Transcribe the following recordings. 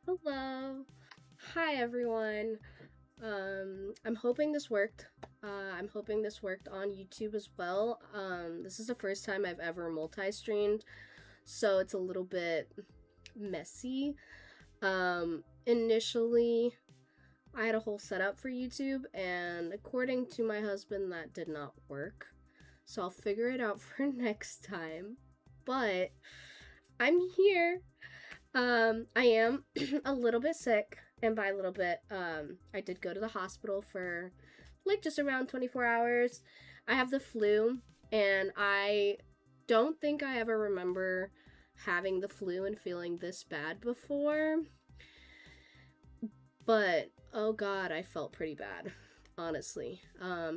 Hello. Hi, everyone. I'm hoping this worked. I'm hoping this worked on YouTube as well. This is the first time I've ever multi-streamed, so it's a little bit messy. Initially, I had a whole setup for YouTube, and according to my husband, that did not work. So I'll figure it out for next time. But I'm here. I am a little bit sick, and by a little bit, I did go to the hospital for like just around 24 hours. I have the flu, and I don't think I ever remember having the flu and feeling this bad before. But oh god, I felt pretty bad, honestly.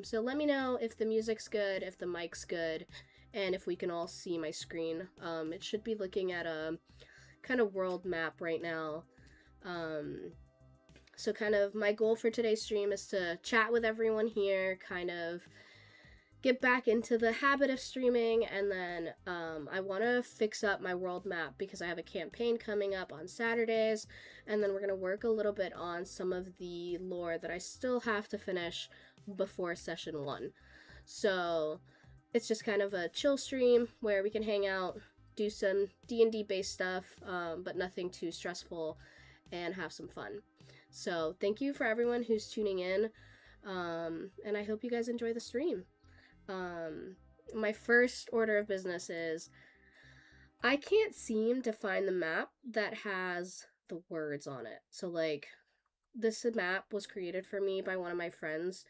So let me know if the music's good, if the mic's good, and if we can all see my screen. It should be looking at a kind of world map right now. Um, so kind of my goal for today's stream is to chat with everyone here, kind of get back into the habit of streaming, and then I want to fix up my world map because I have a campaign coming up on Saturdays, and then we're going to work a little bit on some of the lore that I still have to finish before session 1. So it's just kind of a chill stream where we can hang out, do some D&D based stuff, but nothing too stressful, and have some fun. So thank you for everyone who's tuning in, and I hope you guys enjoy the stream. My first order of business is I can't seem to find the map that has the words on it. So like this map was created for me by one of my friends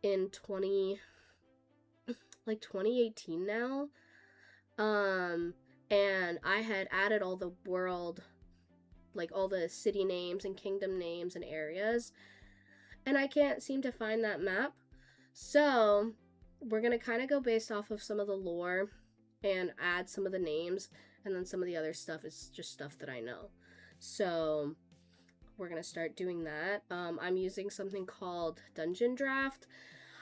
in 2018 now. And I had added all the world, like all the city names and kingdom names and areas, and I can't seem to find that map. So we're gonna kind of go based off of some of the lore and add some of the names, and then some of the other stuff is just stuff that I know. So we're gonna start doing that. I'm using something called Dungeon Draft.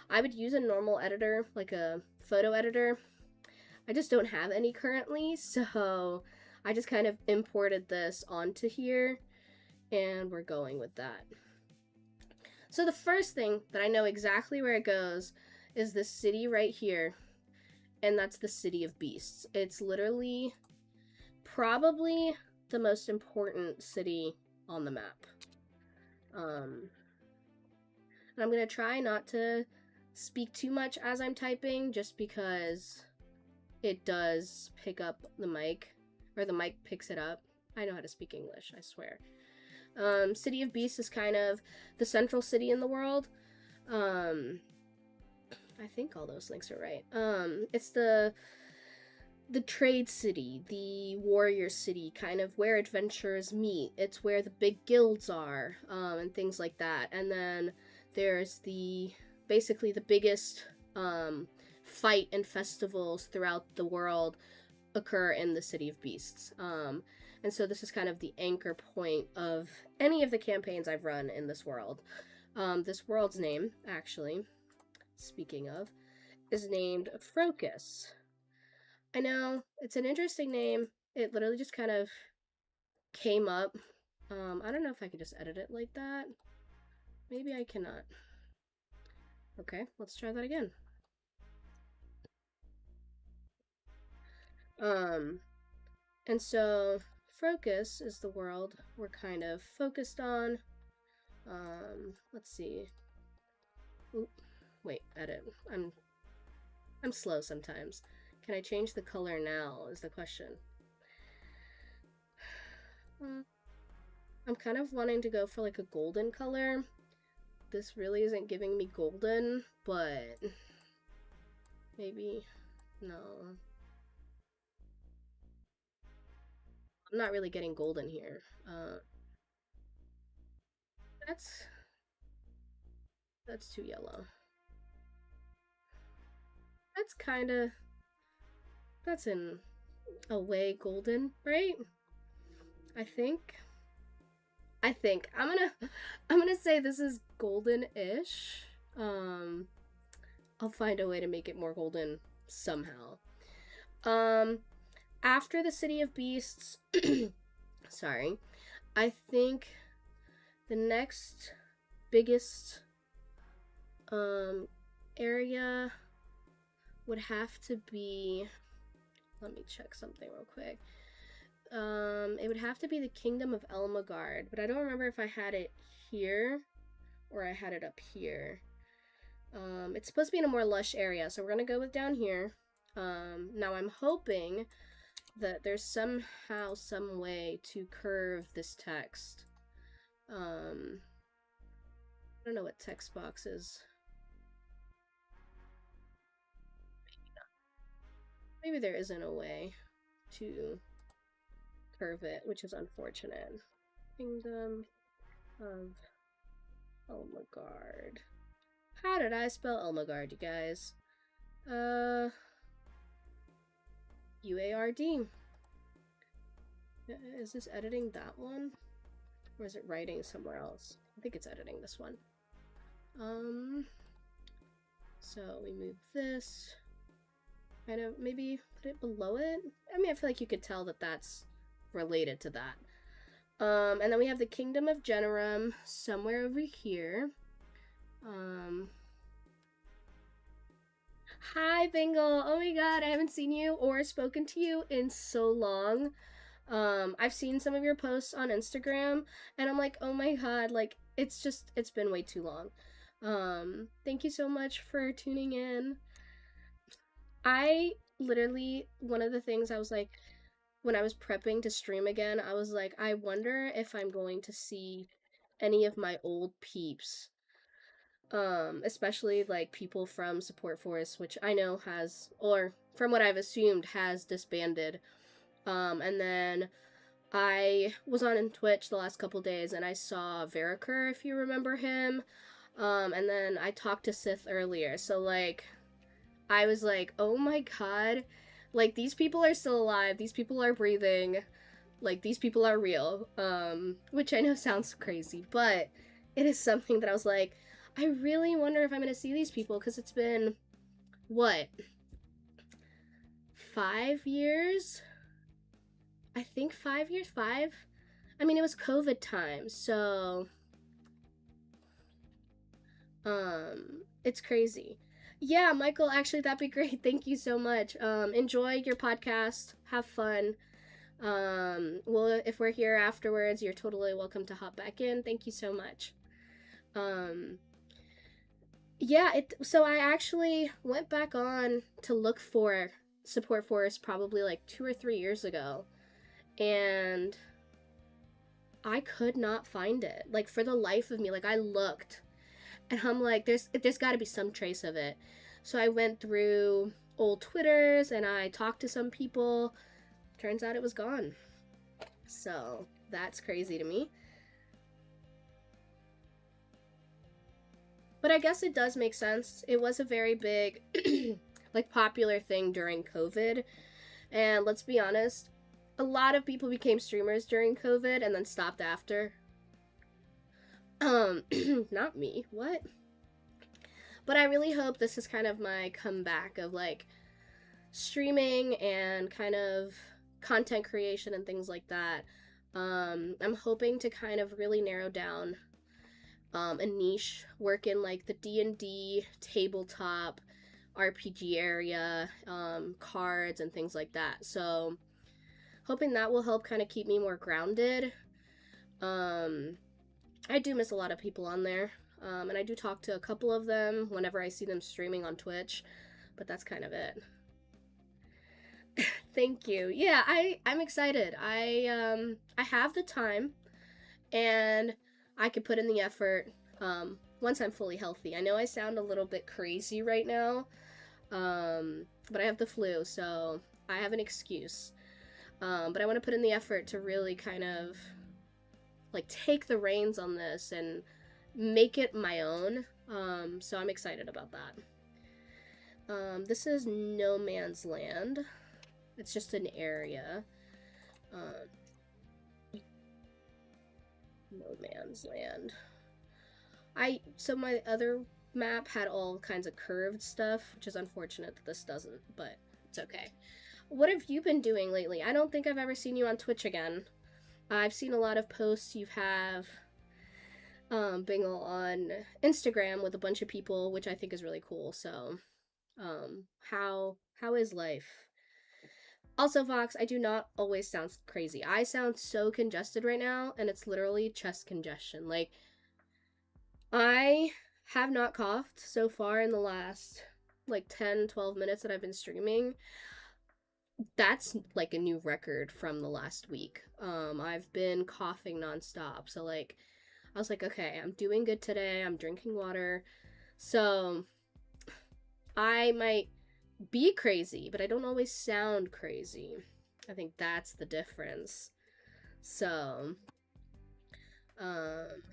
I would use a normal editor, like a photo editor. I just don't have any currently, so I just kind of imported this onto here, and we're going with that. So the first thing that I know exactly where it goes is this city right here, and that's the City of Beasts. It's literally probably the most important city on the map. And I'm gonna try not to speak too much as I'm typing, just because it does pick up the mic, or the mic picks it up. I know how to speak English, I swear. City of Beasts is kind of the central city in the world. I think all those links are right. It's the trade city, the warrior city, kind of where adventurers meet. It's where the big guilds are, and things like that. And then there's basically the biggest fight and festivals throughout the world occur in the City of Beasts. And so this is kind of the anchor point of any of the campaigns I've run in this world. This world's name, actually, speaking of, is named Frocus. I know, it's an interesting name. It literally just kind of came up. I don't know if I could just edit it like that. Maybe I cannot. Okay, let's try that again. And so Frocus is the world we're kind of focused on. Let's see. Oop, wait, edit. I'm slow sometimes. Can I change the color now is the question. I'm kind of wanting to go for like a golden color. This really isn't giving me golden, but maybe no. I'm not really getting golden here. That's too yellow. That's in a way golden, right? I think. I'm gonna say this is golden-ish. I'll find a way to make it more golden somehow. After the City of Beasts, sorry, I think the next biggest area would have to be, let me check something real quick. It would have to be the Kingdom of Elmagard, but I don't remember if I had it here or I had it up here. It's supposed to be in a more lush area, so we're gonna go with down here. Now I'm hoping that there's somehow, some way to curve this text. I don't know what text box is. Maybe there isn't a way to curve it, which is unfortunate. Kingdom of Elmagard. How did I spell Elmagard, you guys? UARD. Is this editing that one? Or is it writing somewhere else? I think it's editing this one. So we move this. Kind of maybe put it below it. I mean, I feel like you could tell that that's related to that. And then we have the Kingdom of Generum somewhere over here. Hi, Bengal. Oh my god, I haven't seen you or spoken to you in so long. I've seen some of your posts on Instagram, and I'm like, oh my god, like, it's been way too long. Thank you so much for tuning in. I literally, one of the things I was like, when I was prepping to stream again, I was like, I wonder if I'm going to see any of my old peeps. Especially like people from Support Force, which I know has, or from what I've assumed, has disbanded. And then I was on Twitch the last couple days and I saw Veriker, if you remember him. And then I talked to Sith earlier, so like, I was like, oh my god, like, these people are still alive, these people are breathing, like, these people are real. Which I know sounds crazy, but it is something that I was like, I really wonder if I'm gonna see these people, because it's been, what, 5 years? I think 5 years? 5? I mean, it was COVID time, so it's crazy. Yeah, Michael, actually, that'd be great. Thank you so much. Enjoy your podcast. Have fun. Well, if we're here afterwards, you're totally welcome to hop back in. Thank you so much. Yeah, so I actually went back on to look for Support Force probably like 2 or 3 years ago, and I could not find it. Like, for the life of me, like, I looked and I'm like, there's got to be some trace of it. So I went through old Twitters and I talked to some people. Turns out it was gone. So that's crazy to me. But I guess it does make sense. It was a very big, like, popular thing during COVID. And let's be honest, a lot of people became streamers during COVID and then stopped after. Not me. What? But I really hope this is kind of my comeback of, like, streaming and kind of content creation and things like that. I'm hoping to kind of really narrow down a niche, work in like the DnD tabletop RPG area, cards and things like that. So hoping that will help kind of keep me more grounded. I do miss a lot of people on there, and I do talk to a couple of them whenever I see them streaming on Twitch, but that's kind of it. Thank you. Yeah, I'm excited. I have the time, and I could put in the effort once I'm fully healthy. I know I sound a little bit crazy right now, but I have the flu, so I have an excuse. But I want to put in the effort to really kind of like take the reins on this and make it my own. So I'm excited about that. This is No Man's Land. It's just an area. No Man's Land. So my other map had all kinds of curved stuff, which is unfortunate that this doesn't, but it's okay. What have you been doing lately? I don't think I've ever seen you on Twitch again. I've seen a lot of posts you have Bingle on Instagram with a bunch of people, which I think is really cool. So, how is life? Also, Vox, I do not always sound crazy. I sound so congested right now, and it's literally chest congestion. Like, I have not coughed so far in the last like 10, 12 minutes that I've been streaming. That's like a new record from the last week. I've been coughing nonstop. So, like, I was like, okay, I'm doing good today. I'm drinking water. So, I might be crazy, but I don't always sound crazy. I think that's the difference. So, um,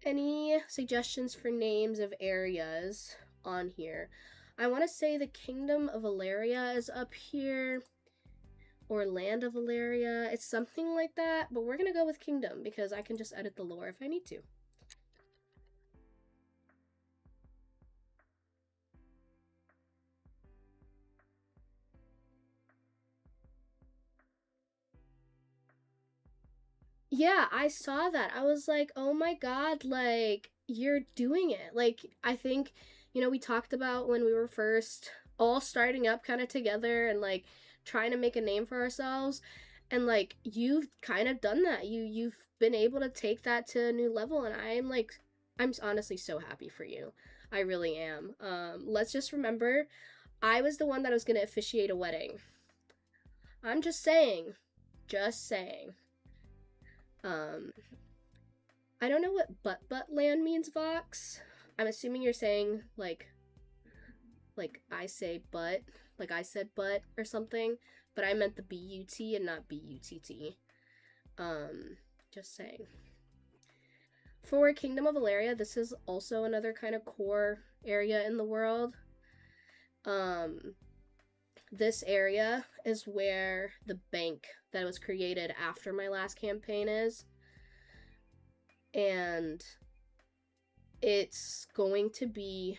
any suggestions for names of areas on here? I want to say the Kingdom of Valeria is up here, or Land of Valeria. It's something like that, but we're gonna go with Kingdom because I can just edit the lore if I need to. Yeah, I saw that. I was like, oh my god, like, you're doing it. Like, I think, we talked about when we were first all starting up kind of together and like trying to make a name for ourselves. And like, you've kind of done that. You've been able to take that to a new level. And I'm honestly so happy for you. I really am. Let's just remember, I was the one that was going to officiate a wedding. I'm just saying. Just saying. Um, I don't know what butt land means, Vox. I'm assuming you're saying like I say butt, like I said butt or something, but I meant the B-U-T and not B-U-T-T. Just saying. For Kingdom of Valeria, this is also another kind of core area in the world. Um, this area is where the bank that was created after my last campaign is. And it's going to be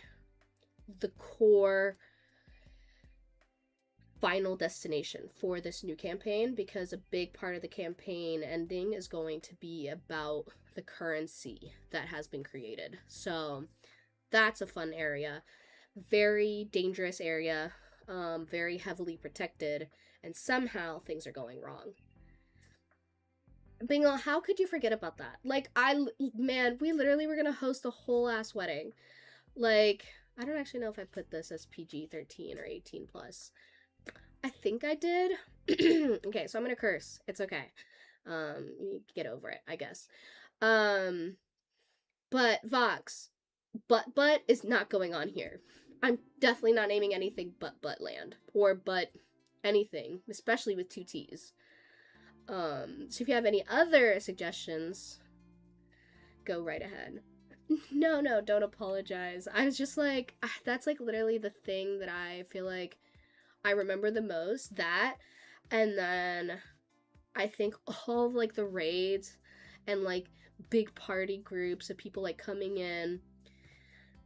the core final destination for this new campaign because a big part of the campaign ending is going to be about the currency that has been created. So that's a fun area. Very dangerous area, very heavily protected, and somehow things are going wrong. Bingo, how could you forget about that? Like, man, we literally were gonna host a whole ass wedding. Like, I don't actually know if I put this as PG-13 or 18 plus. I think I did. Okay, so I'm gonna curse. It's okay. You get over it, I guess. Um, but Vox, but is not going on here. I'm definitely not naming anything but land or but anything, especially with two T's. So if you have any other suggestions, go right ahead. No, don't apologize. I was just like, that's like literally the thing that I feel like I remember the most. That, and then I think all of like the raids and like big party groups of people like coming in.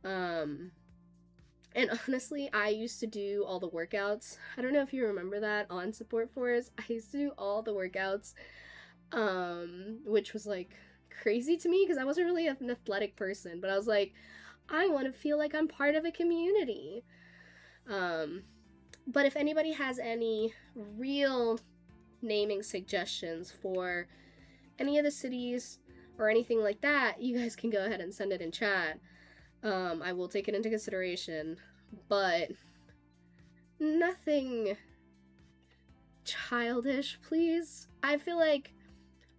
And honestly, I used to do all the workouts. I don't know if you remember that on Support Force. I used to do all the workouts, which was like crazy to me because I wasn't really an athletic person, but I was like, I want to feel like I'm part of a community. But if anybody has any real naming suggestions for any of the cities or anything like that, you guys can go ahead and send it in chat. I will take it into consideration, but nothing childish, please. I feel like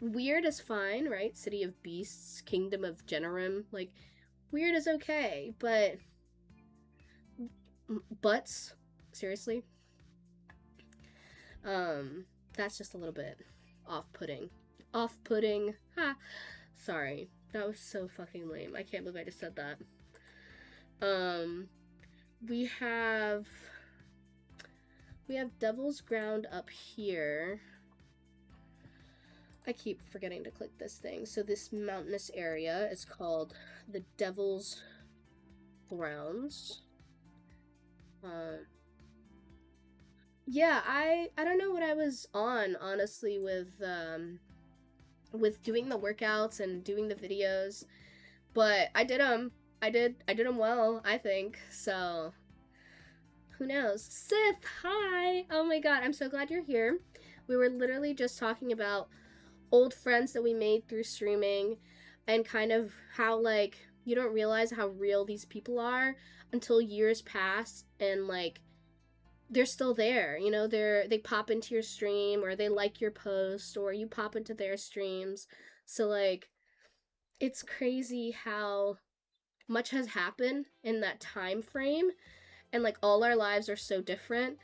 weird is fine, right? City of Beasts, Kingdom of Generum, like weird is okay, but butts, seriously. That's just a little bit off-putting. Off-putting. Ha. Sorry. That was so fucking lame. I can't believe I just said that. We have Devil's Ground up here. I keep forgetting to click this thing. So this mountainous area is called the Devil's Grounds. Yeah, I don't know what I was on, honestly, with doing the workouts and doing the videos, but I did them. I did them well, I think. So, who knows? Sith, hi. Oh my god, I'm so glad you're here. We were literally just talking about old friends that we made through streaming and kind of how like you don't realize how real these people are until years pass and like they're still there. You know, they pop into your stream or they like your post or you pop into their streams. So like it's crazy how much has happened in that time frame and like all our lives are so different,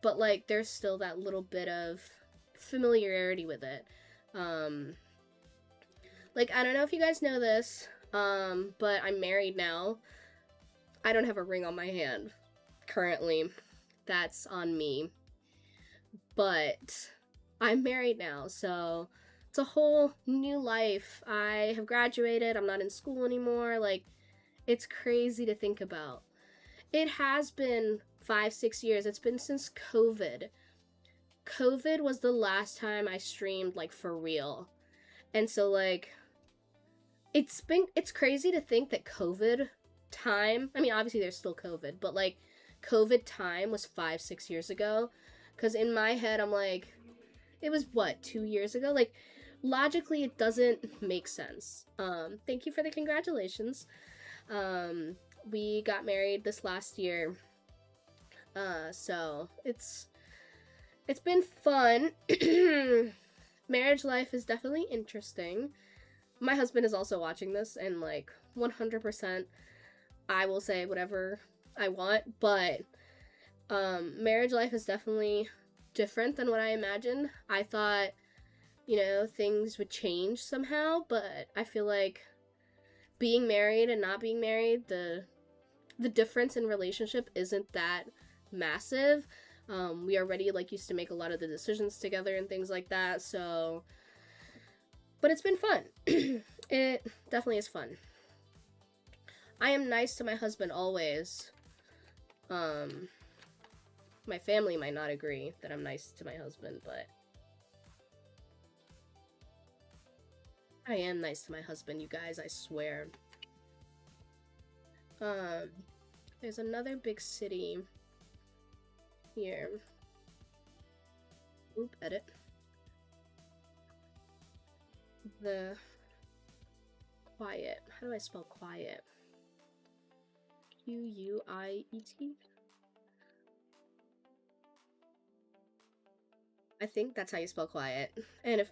but like there's still that little bit of familiarity with it. Um like I don't know if you guys know this, but I'm married now. I don't have a ring on my hand currently. That's on me. But I'm married now, so it's a whole new life. I have graduated. I'm not in school anymore. Like it's crazy to think about. It has been 5, 6 years. It's been since COVID. COVID was the last time I streamed like for real. And so like it's crazy to think that COVID time, I mean obviously there's still COVID, but like COVID time was 5, 6 years ago. Cause in my head I'm like, it was what, 2 years ago? Like logically it doesn't make sense. Thank you for the congratulations. Um we got married this last year. So it's been fun. Marriage life is definitely interesting. My husband is also watching this, and like 100% I will say whatever I want, but marriage life is definitely different than what I imagined. I thought, you know, things would change somehow, but I feel like being married and not being married, the difference in relationship isn't that massive. We already like used to make a lot of the decisions together and things like that, so but it's been fun. It definitely is fun. I am nice to my husband always. Um, my family might not agree that I'm nice to my husband, but I am nice to my husband, you guys, I swear. Um, there's another big city here. Oop, edit. The quiet. How do I spell quiet? Quiet? I think that's how you spell quiet. And if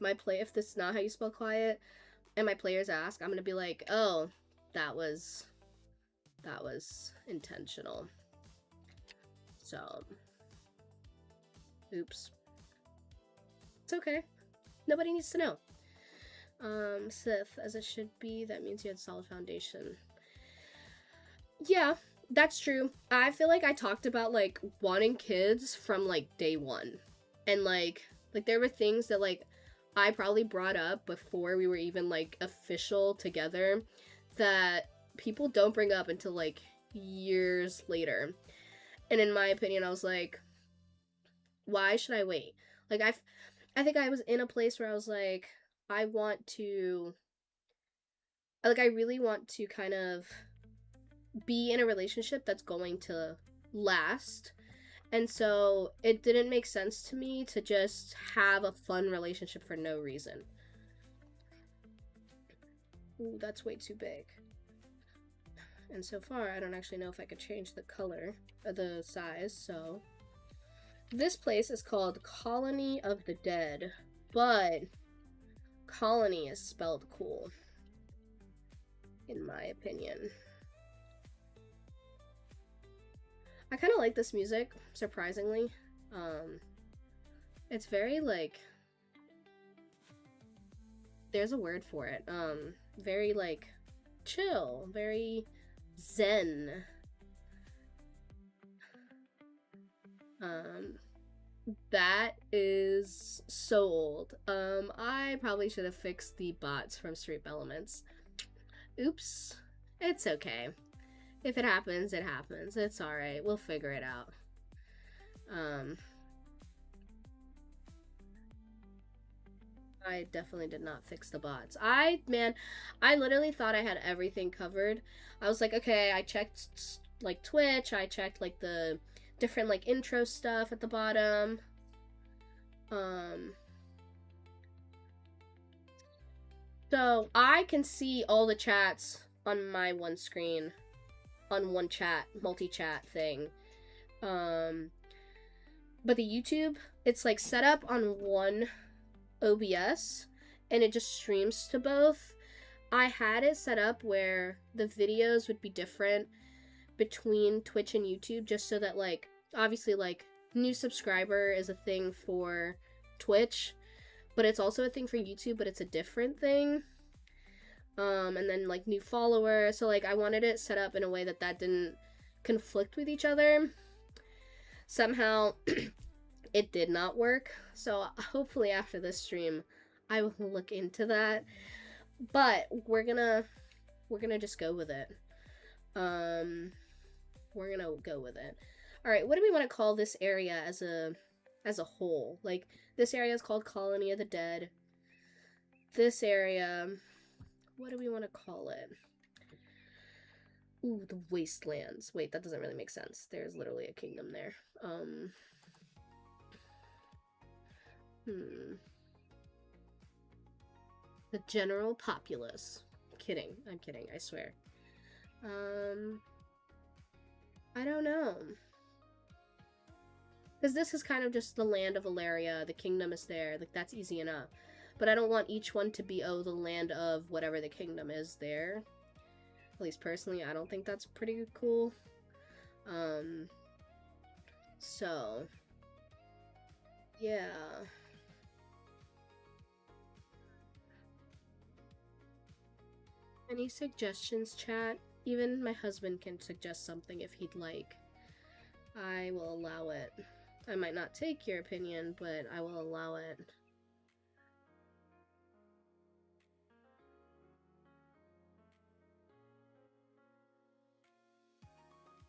this is not how you spell quiet, and my players ask, I'm gonna be like, oh, that was intentional. So, oops. It's okay. Nobody needs to know. Sith, as it should be, that means you had solid foundation. Yeah, that's true. I feel like I talked about like wanting kids from like day one. And like there were things that like I probably brought up before we were even like official together that people don't bring up until like years later. And in my opinion, I was like, why should I wait? Like I think I was in a place where I was like, I want to like I really want to kind of be in a relationship that's going to last. And so it didn't make sense to me to just have a fun relationship for no reason. Ooh, that's way too big. And so far, I don't actually know if I could change the color or the size, so. This place is called Colony of the Dead, but colony is spelled cool, in my opinion. I kind of like this music, surprisingly. It's very like, there's a word for it. Very like chill, very zen. That is so old. I probably should have fixed the bots from Street Elements. Oops. It's okay. If it happens, it happens. It's alright. We'll figure it out. I definitely did not fix the bots. Man, I literally thought I had everything covered. I was like, okay, I checked like Twitch, I checked like the different like intro stuff at the bottom. So I can see all the chats on my one screen, on one chat, multi-chat thing. But the YouTube, it's like set up on one OBS and it just streams to both. I had it set up where the videos would be different between Twitch and YouTube just so that like obviously like new subscriber is a thing for Twitch, but it's also a thing for YouTube, but it's a different thing. And then like new follower, so like I wanted it set up in a way that didn't conflict with each other. Somehow it did not work, so hopefully after this stream I will look into that, but we're gonna just go with it. We're gonna go with it. All right, what do we want to call this area as a whole? Like, this area is called Colony of the Dead. This area, what do we want to call it? Ooh, the Wastelands. Wait, that doesn't really make sense. There's literally a kingdom there. The general populace. Kidding. I'm kidding, I swear. I don't know. Because this is kind of just the land of Valeria. The kingdom is there. Like, that's easy enough. But I don't want each one to be, oh, the land of whatever the kingdom is there. At least personally, I don't think that's pretty cool. So, yeah. Any suggestions, chat? Even my husband can suggest something if he'd like. I will allow it. I might not take your opinion, but I will allow it.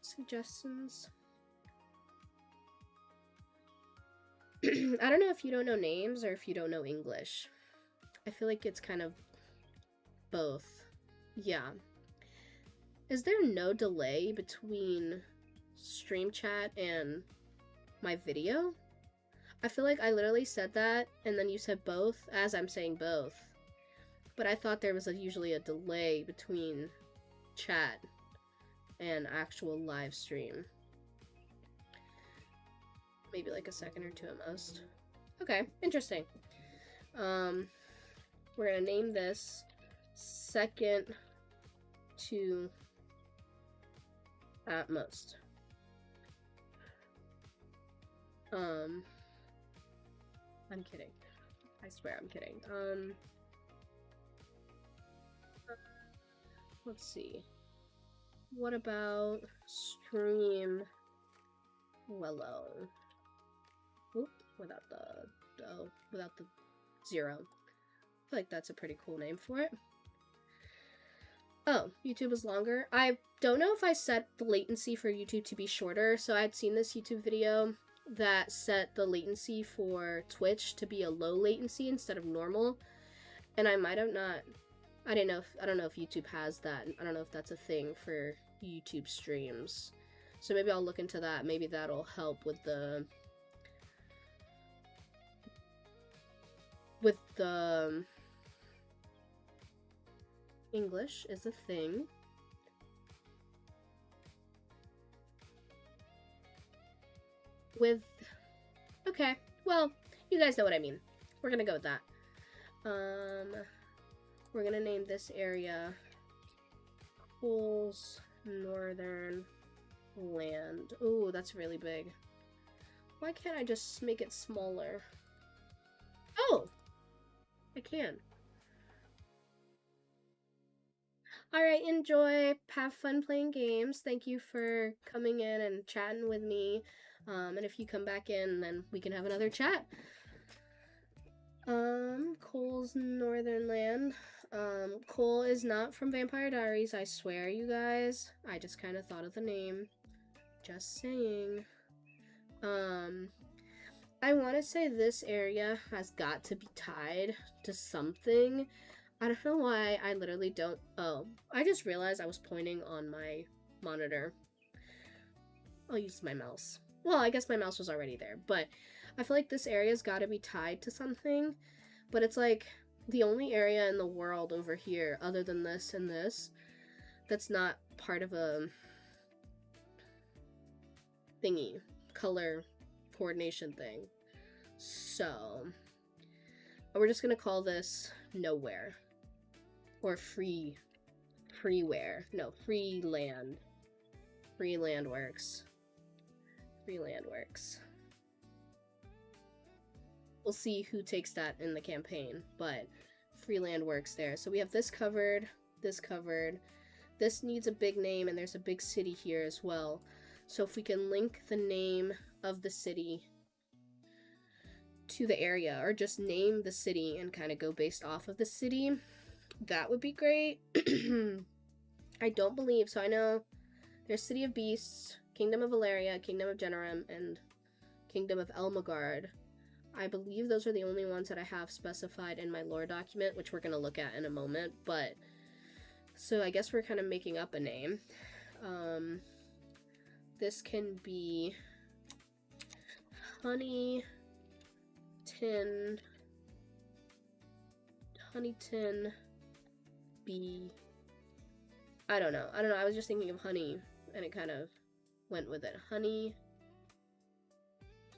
Suggestions? I don't know if you don't know names or if you don't know English. I feel like it's kind of both. Yeah. Is there no delay between stream chat and my video? I feel like I literally said that and then you said both as I'm saying both. But I thought there was usually a delay between chat and actual live stream. Maybe like a second or two at most. Okay, interesting. We're gonna name this second to at most. I'm kidding. I swear I'm kidding. Let's see. What about stream Wello? Oop, without the zero. I feel like that's a pretty cool name for it. Oh, YouTube is longer. I don't know if I set the latency for YouTube to be shorter, so I'd seen this YouTube video that set the latency for Twitch to be a low latency instead of normal, and I might have not. I don't know if YouTube has that. I don't know if that's a thing for YouTube streams. So maybe I'll look into that. Maybe that'll help with the English is a thing. Okay, well, you guys know what I mean. We're gonna go with that. We're gonna name this area Cole's Northern Land. Ooh, that's really big. Why can't I just make it smaller? Oh! I can. Alright, enjoy. Have fun playing games. Thank you for coming in and chatting with me. And if you come back in, then we can have another chat. Cole's Northern Land. Cole is not from Vampire Diaries, I swear, you guys. I just kind of thought of the name. Just saying. I want to say this area has got to be tied to something. I don't know why I literally don't. Oh, I just realized I was pointing on my monitor. I'll use my mouse. Well, I guess my mouse was already there, but I feel like this area's got to be tied to something. But it's like the only area in the world over here, other than this and this, that's not part of a thingy, color coordination thing. So we're just gonna call this nowhere or freeware. No, free land. Free land works. Free land works. We'll see who takes that in the campaign, but free land works there. So we have this covered, this covered. This needs a big name, and there's a big city here as well. So if we can link the name of the city to the area, or just name the city and kind of go based off of the city, that would be great. I don't believe, so I know there's City of Beasts, Kingdom of Valeria, Kingdom of Generum, and Kingdom of Elmagard. I believe those are the only ones that I have specified in my lore document, which we're going to look at in a moment, but so I guess we're kind of making up a name. This can be Honeyton B. I don't know. I was just thinking of honey, and it kind of went with it.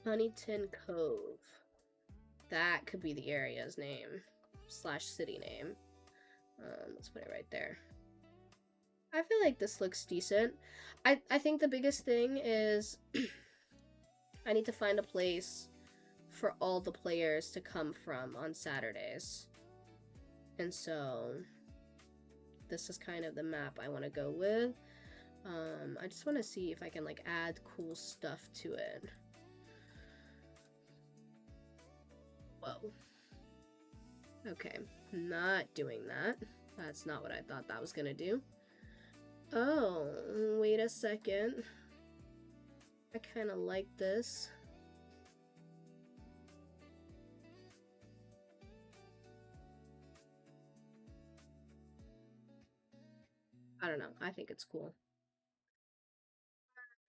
Honeyton Cove. That could be the area's name / city name. Let's put it right there. I feel like this looks decent. I think the biggest thing is I need to find a place for all the players to come from on Saturdays. And so this is kind of the map I want to go with. I just want to see if I can like add cool stuff to it. Whoa. Okay, not doing that. That's not what I thought that was gonna do. Oh, wait a second. I kind of like this. I don't know. I think it's cool.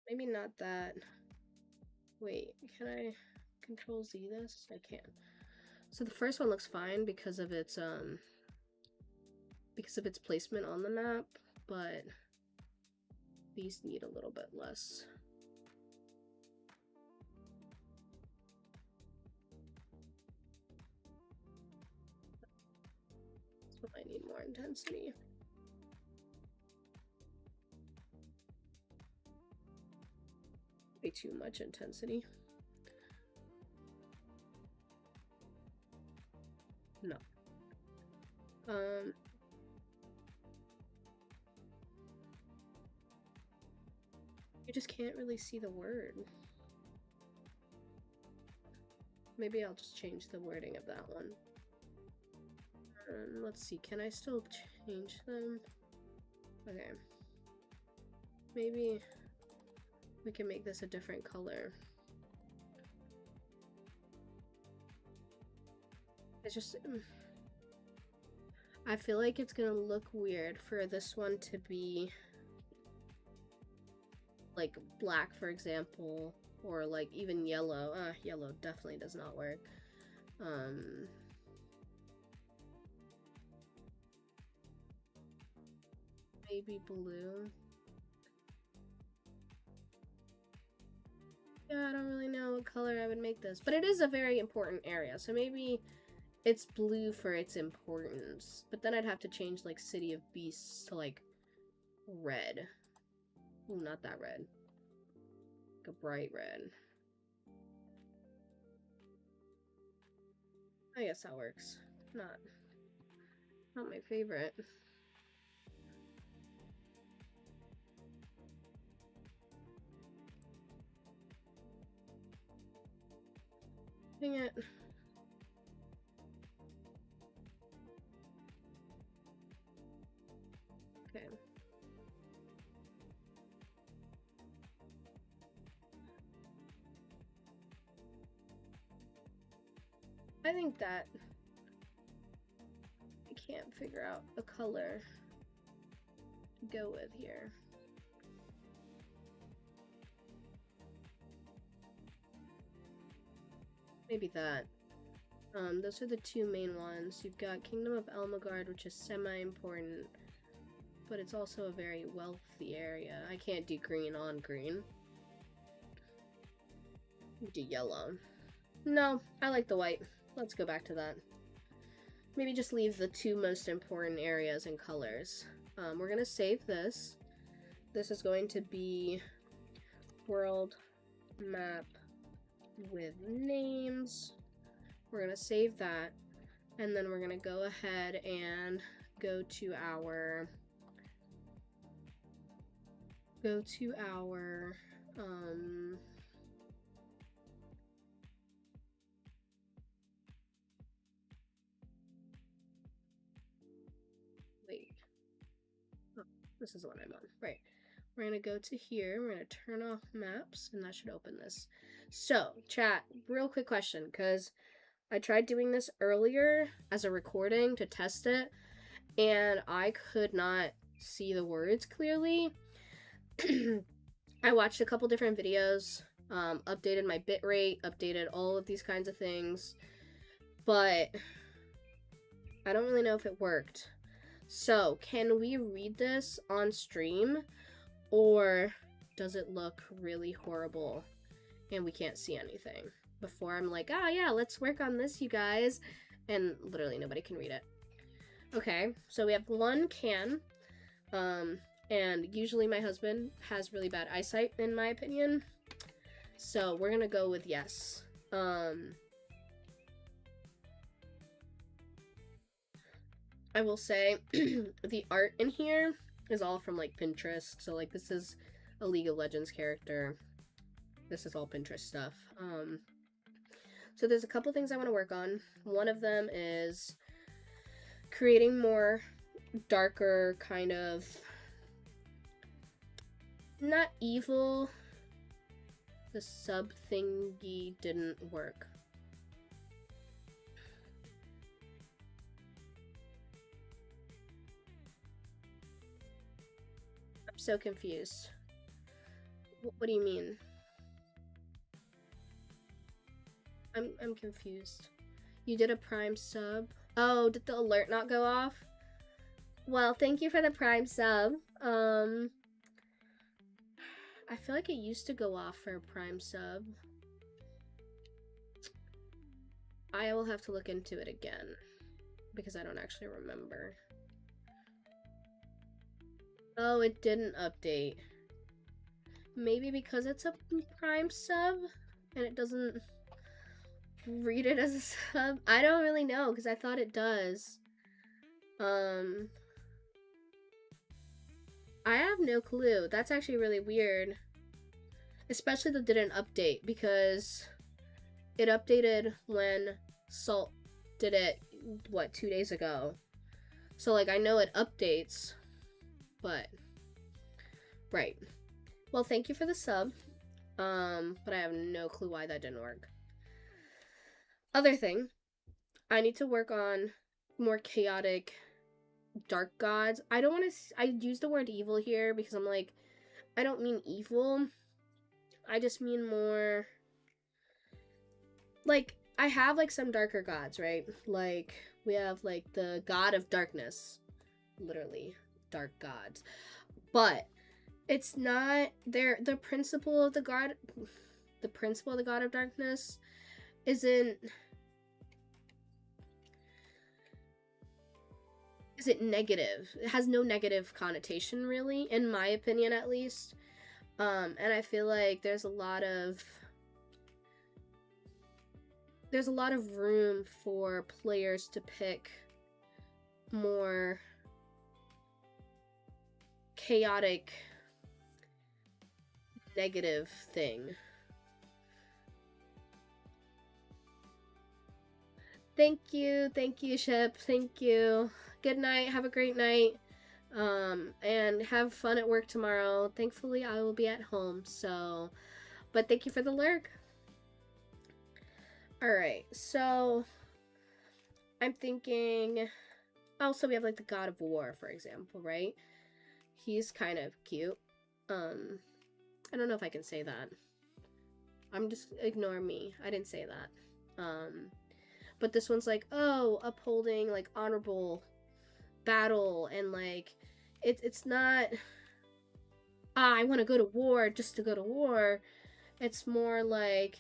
Maybe not that. Wait, can I Control Z this? I can. So the first one looks fine because of its placement on the map, but these need a little bit less. So I need more intensity. Way too much intensity. No. You just can't really see the word. Maybe I'll just change the wording of that one. Let's see, can I still change them? Okay. Maybe we can make this a different color. It's just, I feel like it's gonna look weird for this one to be like black, for example, or like even yellow. Yellow definitely does not work. Maybe blue. Yeah, I don't really know what color I would make this, but it is a very important area, so maybe it's blue for its importance. But then I'd have to change like City of Beasts to like red. Ooh, not that red. Like a bright red. I guess that works. Not my favorite. Dang it. Okay. I think that I can't figure out a color to go with here. Maybe that. Those are the two main ones. You've got Kingdom of Elmagard, which is semi-important, but it's also a very wealthy area. I can't do green on green. Do yellow. No, I like the white. Let's go back to that. Maybe just leave the two most important areas in colors. We're gonna save this. This is going to be world map with names. We're gonna save that, and then we're gonna go ahead and go to our wait. Oh, this is the one I'm on. Right. We're gonna go to here, we're gonna turn off maps, and that should open this. So, chat, real quick question, because I tried doing this earlier as a recording to test it, and I could not see the words clearly. I watched a couple different videos, updated my bitrate, updated all of these kinds of things, but I don't really know if it worked. So, can we read this on stream, or does it look really horrible and we can't see anything? Before I'm like, ah, yeah, let's work on this, you guys, and literally nobody can read it. Okay, so we have one can, and usually my husband has really bad eyesight, in my opinion, so we're gonna go with yes. I will say the art in here is all from like Pinterest, so like this is a League of Legends character. This is all Pinterest stuff. So there's a couple things I want to work on. One of them is creating more darker kind of, not evil. The sub thingy didn't work. I'm so confused. What do you mean? I'm confused. You did a Prime sub? Oh, did the alert not go off? Well, thank you for the Prime sub. I feel like it used to go off for a Prime sub. I will have to look into it again, because I don't actually remember. Oh, it didn't update. Maybe because it's a Prime sub, and it doesn't read it as a sub? I don't really know, because I thought it does. I have no clue. That's actually really weird. Especially that didn't update, because it updated when Salt did it, what, 2 days ago. So, like, I know it updates, but... Right. Well, thank you for the sub. But I have no clue why that didn't work. Other thing, I need to work on more chaotic dark gods. I don't want to... I use the word evil here because I'm like, I don't mean evil. I just mean more... Like, I have, like, some darker gods, right? Like, we have, like, the god of darkness. Literally, dark gods. But it's not... The principle of the god... The principle of the god of darkness isn't negative. It has no negative connotation, really, in my opinion, at least. And I feel like there's a lot of room for players to pick more chaotic negative thing. Thank you, Ship. Thank you. Good night. Have a great night. And have fun at work tomorrow. Thankfully, I will be at home, so... But thank you for the lurk. Alright, so I'm thinking. Also, we have like the God of War, for example, right? He's kind of cute. I don't know if I can say that. I'm just ignore me. I didn't say that. But this one's like, oh, upholding like honorable battle and like it's not I want to go to war just to go to war. It's more like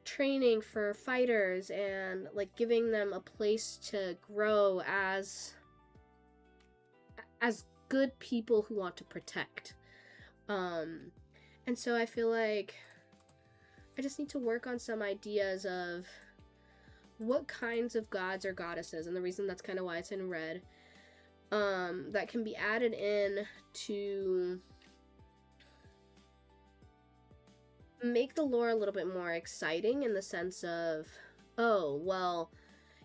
training for fighters and like giving them a place to grow as good people who want to protect. And so I feel like I just need to work on some ideas of what kinds of gods or goddesses, and the reason that's kind of why it's in red, that can be added in to make the lore a little bit more exciting in the sense of, oh, well,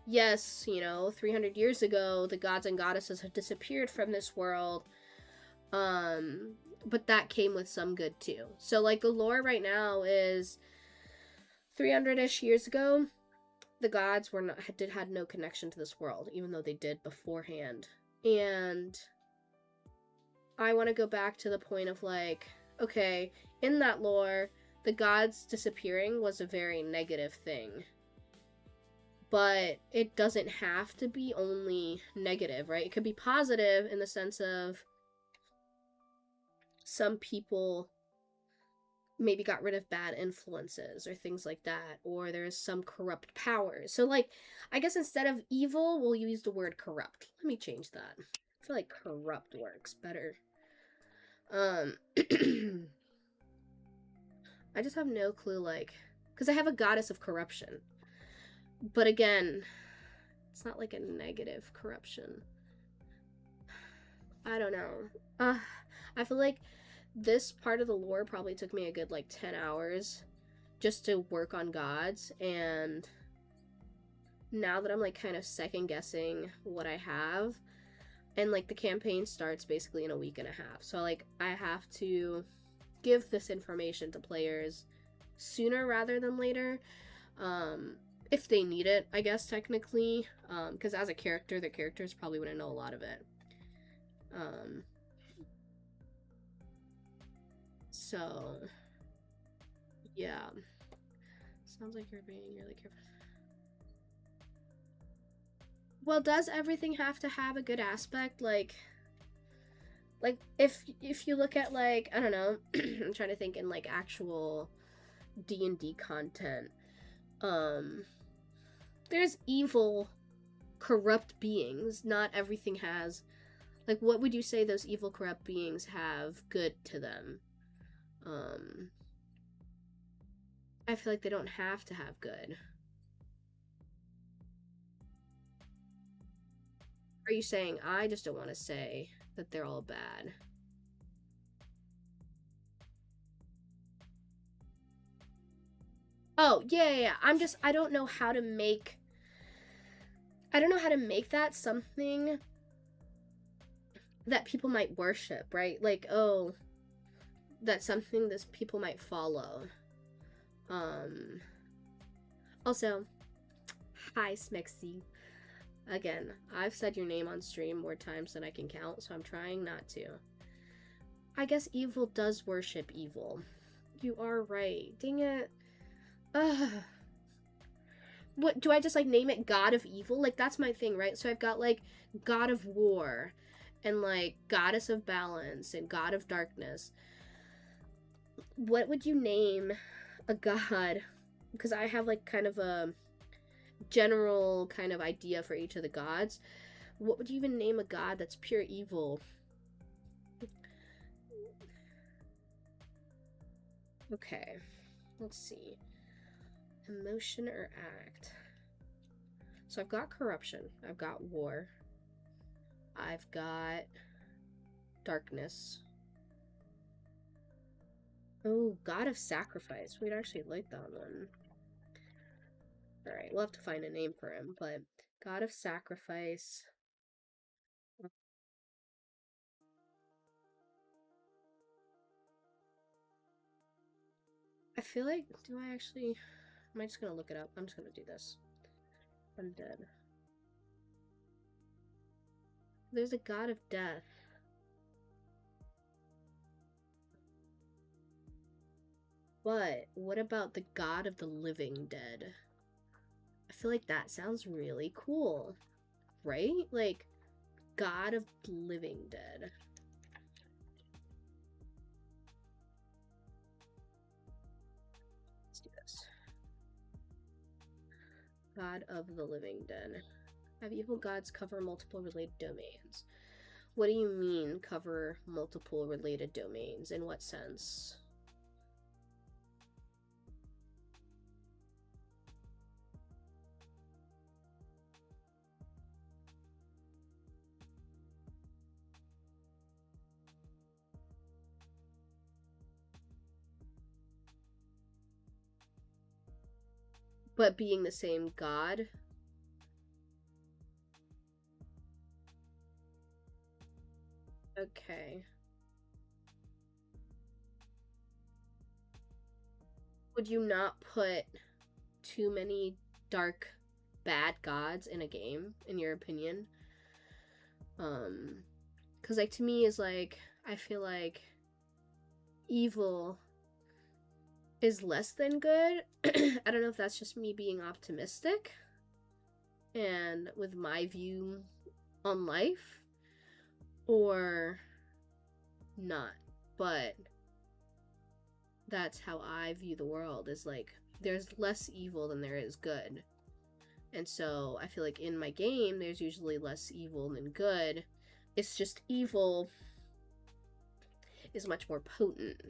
yes, 300 years ago, the gods and goddesses had disappeared from this world, but that came with some good too. So, like, the lore right now is 300-ish years ago, the gods had no connection to this world, even though they did beforehand. And I want to go back to the point of like, okay, in that lore, the gods disappearing was a very negative thing. But it doesn't have to be only negative, right? It could be positive in the sense of some people maybe got rid of bad influences or things like that, or there's some corrupt powers. So, like, I guess instead of evil, we'll use the word corrupt. Let me change that. I feel like corrupt works better. I just have no clue, like, because I have a goddess of corruption. But again, it's not like a negative corruption. I don't know. I feel like this part of the lore probably took me a good, like, 10 hours just to work on gods, and now that I'm, like, kind of second-guessing what I have, and, like, the campaign starts basically in a week and a half, so, like, I have to give this information to players sooner rather than later, if they need it, I guess, technically, because as a character, the characters probably wouldn't know a lot of it. So, yeah. Sounds like you're being really careful. Well, does everything have to have a good aspect? Like if you look at, like, I don't know, I'm trying to think in like actual D&D content. There's evil, corrupt beings. Not everything has, like, what would you say those evil, corrupt beings have good to them? I feel like they don't have to have good. Are you saying I just don't want to say that they're all bad? Oh, yeah. I don't know how to make that something that people might worship, right? Like, oh, that's something that people might follow. Also, hi, Smixy. Again, I've said your name on stream more times than I can count, so I'm trying not to. I guess evil does worship evil. You are right. Dang it. Ugh. What, do I just, like, name it God of Evil? Like, that's my thing, right? So I've got, like, God of War, and, like, Goddess of Balance, and God of Darkness. What would you name a god? Because I have, like, kind of a general kind of idea for each of the gods. What would you even name a god that's pure evil? Okay, let's see. Emotion or act? So I've got corruption, I've got war, I've got darkness. Oh, God of Sacrifice. We'd actually like that one. Alright, we'll have to find a name for him, but God of Sacrifice. I feel like, am I just gonna look it up? I'm just gonna do this. Undead. There's a god of death. But what about the god of the living dead? I feel like that sounds really cool, right? Like, god of living dead. Let's do this. God of the living dead. Have evil gods cover multiple related domains? What do you mean, cover multiple related domains? In what sense? But being the same god? Okay. Would you not put too many dark, bad gods in a game, in your opinion? Because, like, to me, is like, I feel like evil is less than good. I don't know if that's just me being optimistic and with my view on life or not, but that's how I view the world, is like there's less evil than there is good. And so I feel like in my game there's usually less evil than good. It's just evil is much more potent,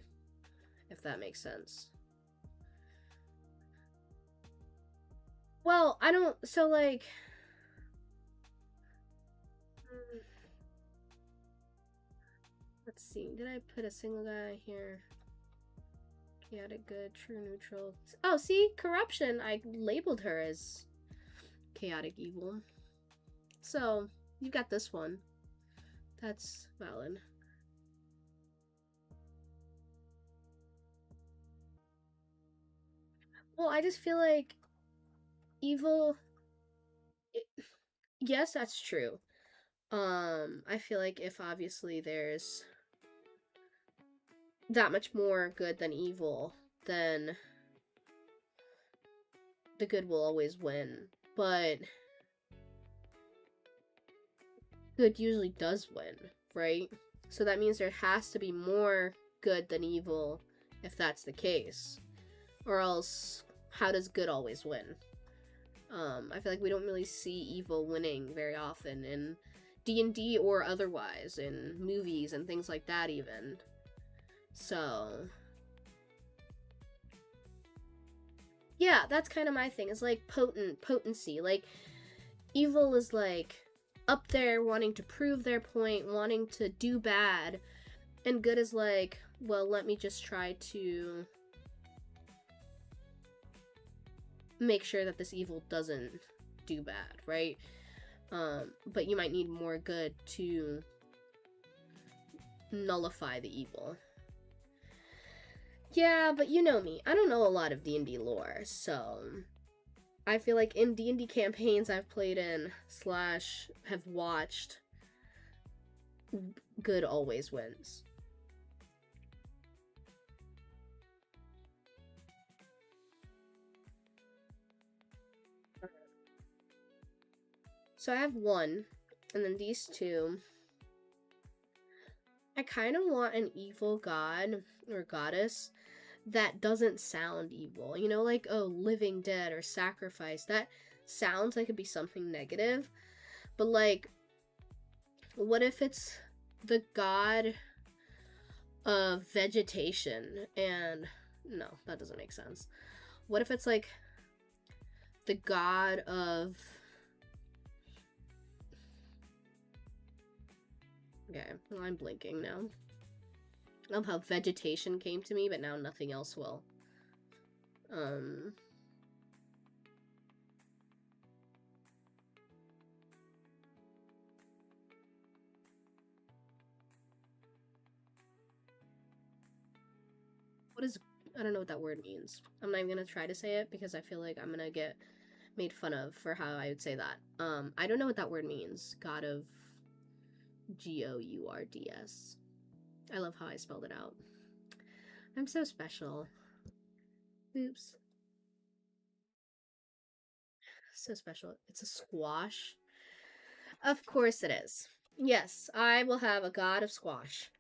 if that makes sense. Well, I don't, so like, let's see, did I put a single guy here? Chaotic good, true neutral. Oh, see, corruption, I labeled her as chaotic evil. So, you got this one. That's valid. Well, I just feel like evil, yes, that's true. I feel like if obviously there's that much more good than evil, then the good will always win. But good usually does win, right? So that means there has to be more good than evil if that's the case. Or else, how does good always win? I feel like we don't really see evil winning very often in D&D or otherwise, in movies and things like that even. So, yeah, that's kind of my thing. It's like potency. Like, evil is like up there wanting to prove their point, wanting to do bad, and good is like, well, let me just try to make sure that this evil doesn't do bad, right? But you might need more good to nullify the evil. Yeah, but you know me. I don't know a lot of D&D lore, so I feel like in D&D campaigns I've played in / have watched, good always wins. So I have one, and then these two. I kind of want an evil god or goddess that doesn't sound evil. You know, like, oh, living dead or sacrifice. That sounds like it'd be something negative. But, like, what if it's the god of vegetation and. No, that doesn't make sense. What if it's, like, the god of. Okay, well, I'm blinking now. I love how vegetation came to me, but now nothing else will. What is, I don't know what that word means. I'm not even gonna try to say it because I feel like I'm gonna get made fun of for how I would say that. I don't know what that word means. God of Gourds. I love how I spelled it out. I'm so special. Oops. So special. It's a squash. Of course it is. Yes, I will have a god of squash.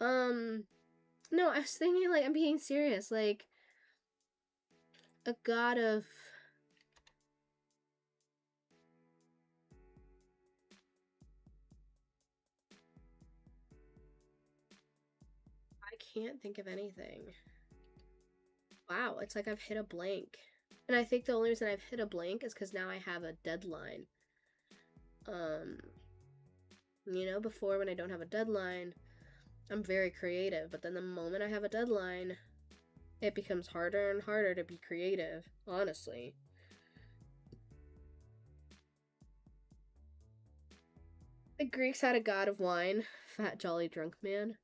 No, I was thinking, like, I'm being serious. Like, a god of... I can't think of anything. Wow, it's like I've hit a blank. And I think the only reason I've hit a blank is because now I have a deadline. You know, before when I don't have a deadline, I'm very creative. But then the moment I have a deadline, it becomes harder and harder to be creative, honestly. The Greeks had a god of wine, fat, jolly, drunk man.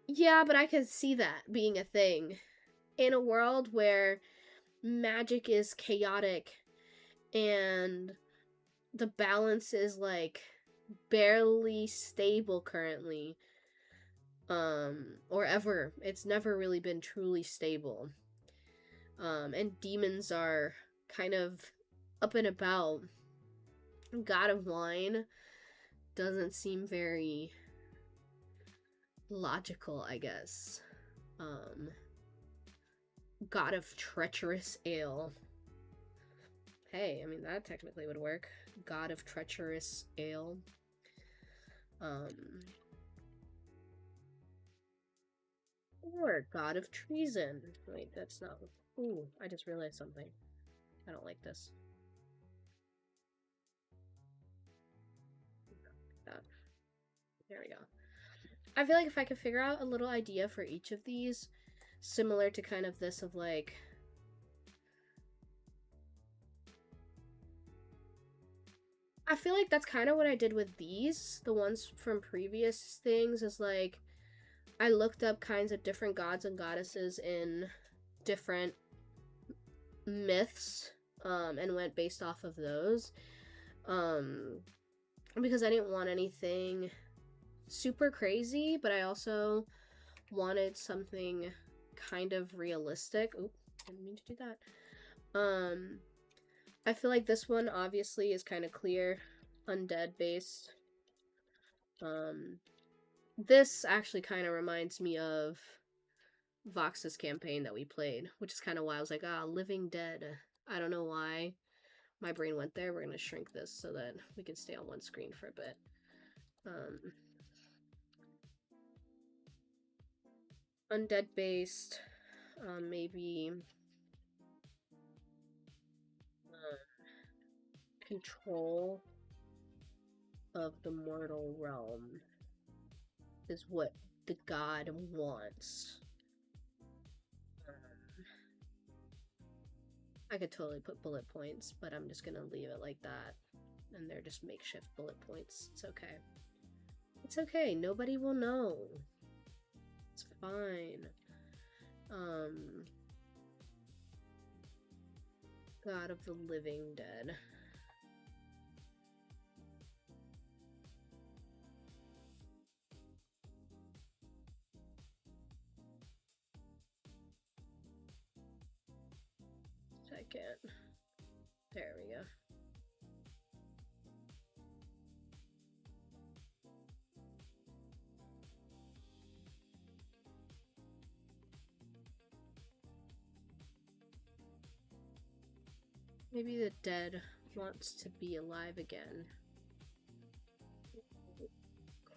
Yeah, but I could see that being a thing. In a world where magic is chaotic and the balance is like barely stable currently, or ever, it's never really been truly stable, and demons are kind of up and about. God of wine doesn't seem very logical, I guess. God of treacherous ale. Hey, I mean, that technically would work. God of treacherous ale. Or God of treason. Wait, that's not... Ooh, I just realized something. I don't like this. That. There we go. I feel like if I could figure out a little idea for each of these, similar to kind of this of like... I feel like that's kind of what I did with these. The ones from previous things is like, I looked up kinds of different gods and goddesses in different myths, and went based off of those. Because I didn't want anything super crazy, but I also wanted something kind of realistic. Oop, didn't mean to do that. I feel like this one obviously is kind of clear, undead based. This actually kind of reminds me of Vox's campaign that we played, which is kind of why I was like, Living Dead. I don't know why my brain went there. We're going to shrink this so that we can stay on one screen for a bit. Undead based, maybe control of the mortal realm is what the god wants. I could totally put bullet points, but I'm just gonna leave it like that. And they're just makeshift bullet points. It's okay. It's okay. Nobody will know. It's fine. God of the Living Dead. Second. There we go. Maybe the dead wants to be alive again.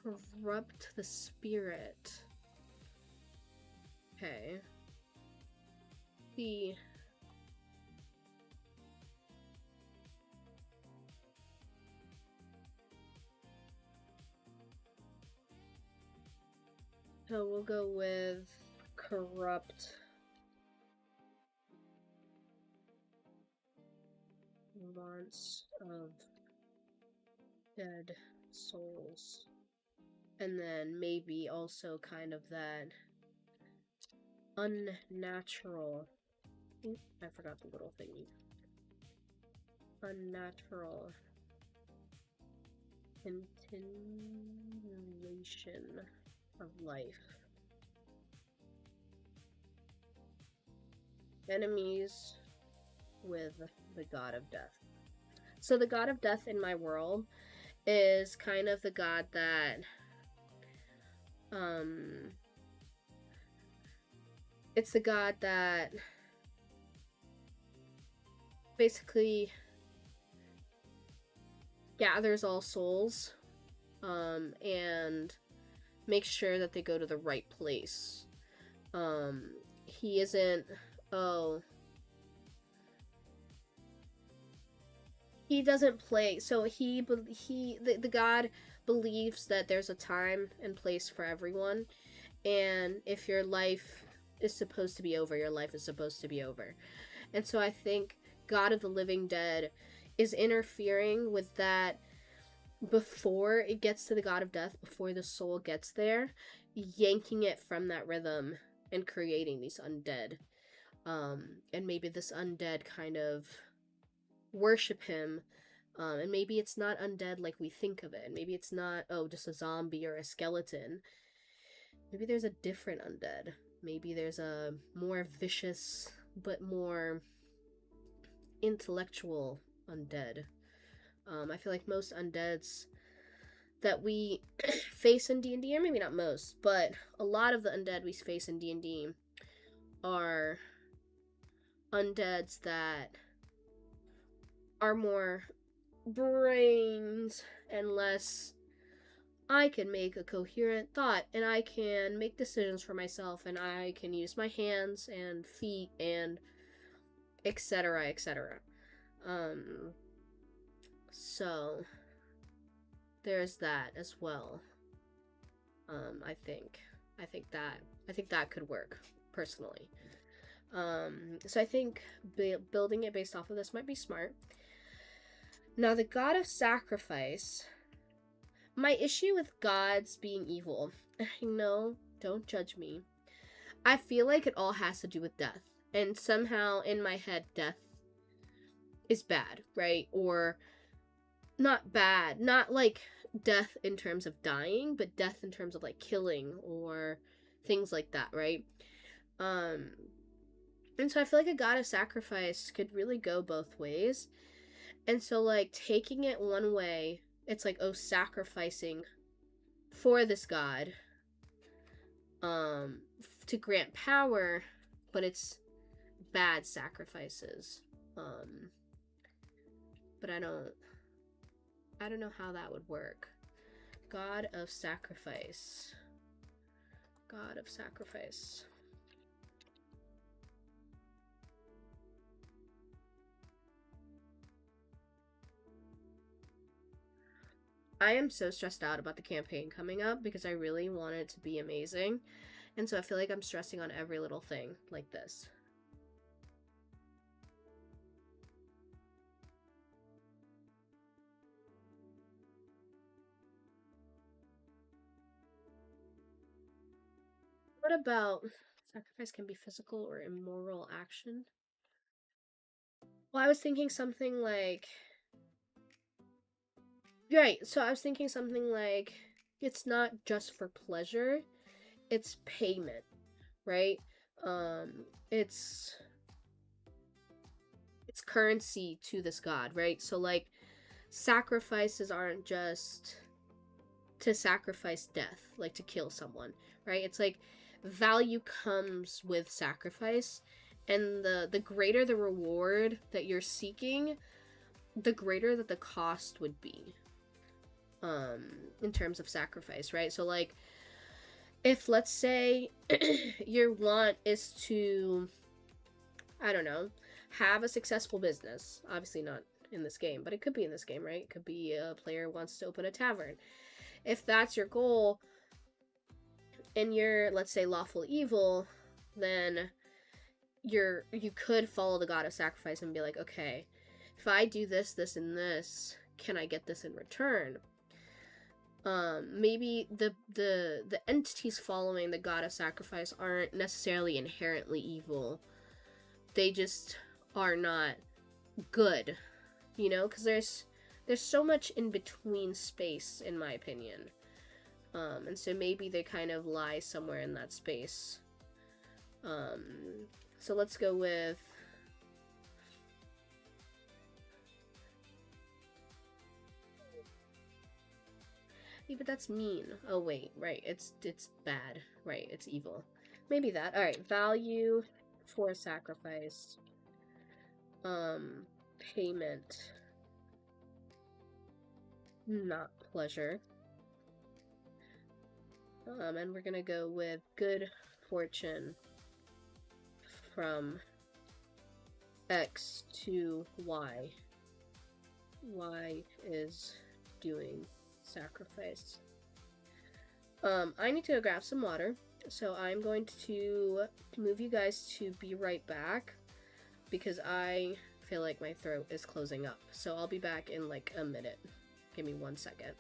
Corrupt the spirit. Okay. The... So we'll go with corrupt. Wants of dead souls. And then maybe also kind of that unnatural... Oop, I forgot the little thingy. unnatural continuation of life. Enemies with the god of death. So the god of death in my world is kind of the god that it's the god that basically gathers all souls and makes sure that they go to the right place. He isn't he doesn't play, so the god believes that there's a time and place for everyone, and if your life is supposed to be over, your life is supposed to be over. And so I think God of the Living Dead is interfering with that before it gets to the god of death, before the soul gets there, yanking it from that rhythm and creating these undead. And maybe this undead kind of worship him, and maybe it's not undead like we think of it. Maybe it's not, just a zombie or a skeleton. Maybe there's a different undead. Maybe there's a more vicious but more intellectual undead. I feel like most undeads that we face in D&D, or maybe not most, but a lot of the undead we face in D&D are undeads that are more brains and less I can make a coherent thought and I can make decisions for myself and I can use my hands and feet and etc. etc. So there's that as well. I think that could work personally. So I think building it based off of this might be smart. Now, the god of sacrifice. My issue with gods being evil, I know, don't judge me. I feel like it all has to do with death. And somehow in my head, death is bad, right? Or not bad. Not like death in terms of dying, but death in terms of like killing or things like that, right? And so I feel like a god of sacrifice could really go both ways. And so, like, taking it one way, it's like, sacrificing for this god, to grant power, but it's bad sacrifices. But I don't know how that would work. God of sacrifice. God of sacrifice. I am so stressed out about the campaign coming up because I really want it to be amazing. And so I feel like I'm stressing on every little thing like this. What about sacrifice can be physical or immoral action? Well, I was thinking something like... Right, so I was thinking something like, it's not just for pleasure, it's payment, right? It's currency to this god, right? So, like, sacrifices aren't just to sacrifice death, like to kill someone, right? It's like value comes with sacrifice, and the greater the reward that you're seeking, the greater that the cost would be, in terms of sacrifice, right? So, like, if, let's say, your want is to, I don't know, have a successful business, obviously not in this game, but it could be in this game, right? It could be a player wants to open a tavern. If that's your goal, and you're, let's say, lawful evil, then you could follow the god of sacrifice and be like, okay, if I do this, this, and this, can I get this in return? Maybe the entities following the god of sacrifice aren't necessarily inherently evil. They just are not good. you know, because there's so much in between space, in my opinion. And so maybe they kind of lie somewhere in that space. So let's go with... Yeah, but that's mean. Oh, wait, right, it's bad. Right, it's evil. Maybe that. Alright, value for sacrifice. Payment. Not pleasure. And we're gonna go with good fortune from X to Y. Y is doing sacrifice. I need to go grab some water, so I'm going to move you guys to be right back because I feel like my throat is closing up. So I'll be back in like a minute. Give me 1 second.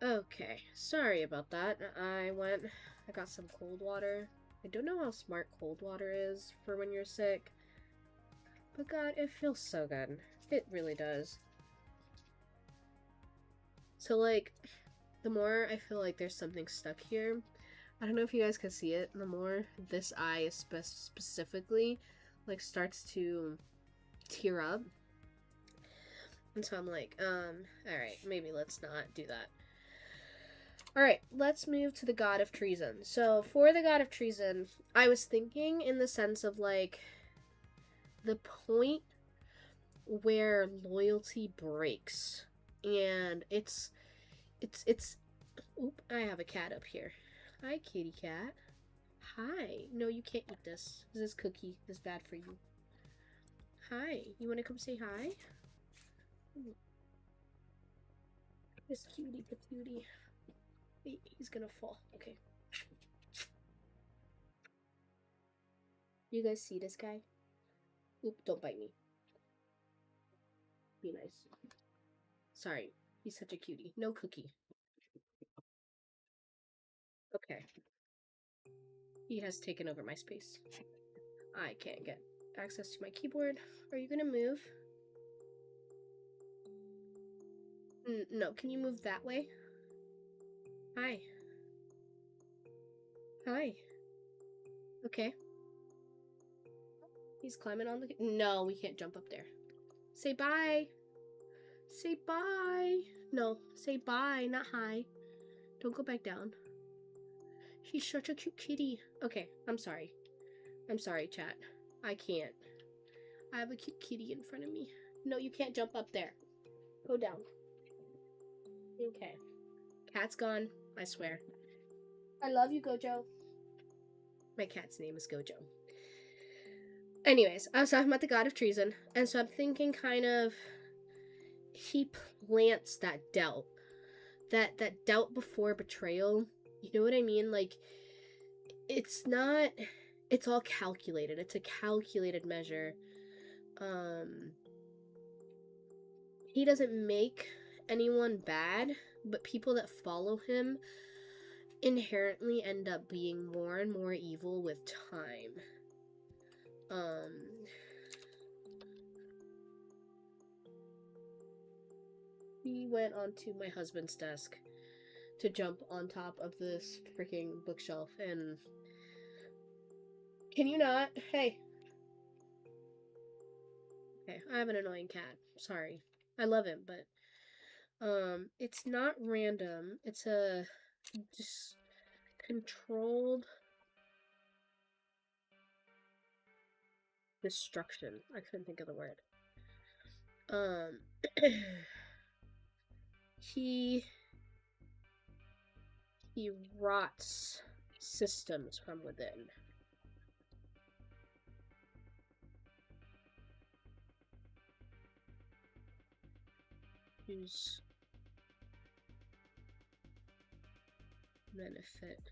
Okay, sorry about that. I got some cold water. I don't know how smart cold water is for when you're sick, but God, it feels so good. It really does. So, like, the more I feel like there's something stuck here, I don't know if you guys can see it, the more this eye specifically, like, starts to tear up. And so I'm like, alright, maybe let's not do that. Alright, let's move to the God of Treason. So, for the God of Treason, I was thinking in the sense of, like, the point where loyalty breaks. And it's oop, I have a cat up here. Hi, kitty cat. Hi. No, you can't eat this. This is cookie. This is bad for you. Hi. You want to come say hi? This cutie patootie. Wait, he's gonna fall. Okay. You guys see this guy? Oop, don't bite me. Be nice. Sorry. He's such a cutie. No cookie. Okay. He has taken over my space. I can't get access to my keyboard. Are you gonna move? No, can you move that way? Hi. Hi. Okay. He's climbing on the... No, we can't jump up there. Say bye. Say bye. No, say bye, not hi. Don't go back down. She's such a cute kitty. Okay, I'm sorry. I'm sorry, chat. I can't. I have a cute kitty in front of me. No, you can't jump up there. Go down. Okay. Cat's gone. I swear. I love you, Gojo. My cat's name is Gojo. Anyways, I was talking about the God of Treason, and so I'm thinking kind of he plants that doubt. That doubt before betrayal. You know what I mean? Like, it's not... It's all calculated. It's a calculated measure. He doesn't make anyone bad, but people that follow him inherently end up being more and more evil with time. He went onto my husband's desk to jump on top of this freaking bookshelf, and... Can you not? Hey. Okay, I have an annoying cat. Sorry. I love him, but it's not random. It's a just controlled destruction. I couldn't think of the word. He rots systems from within. Whose benefit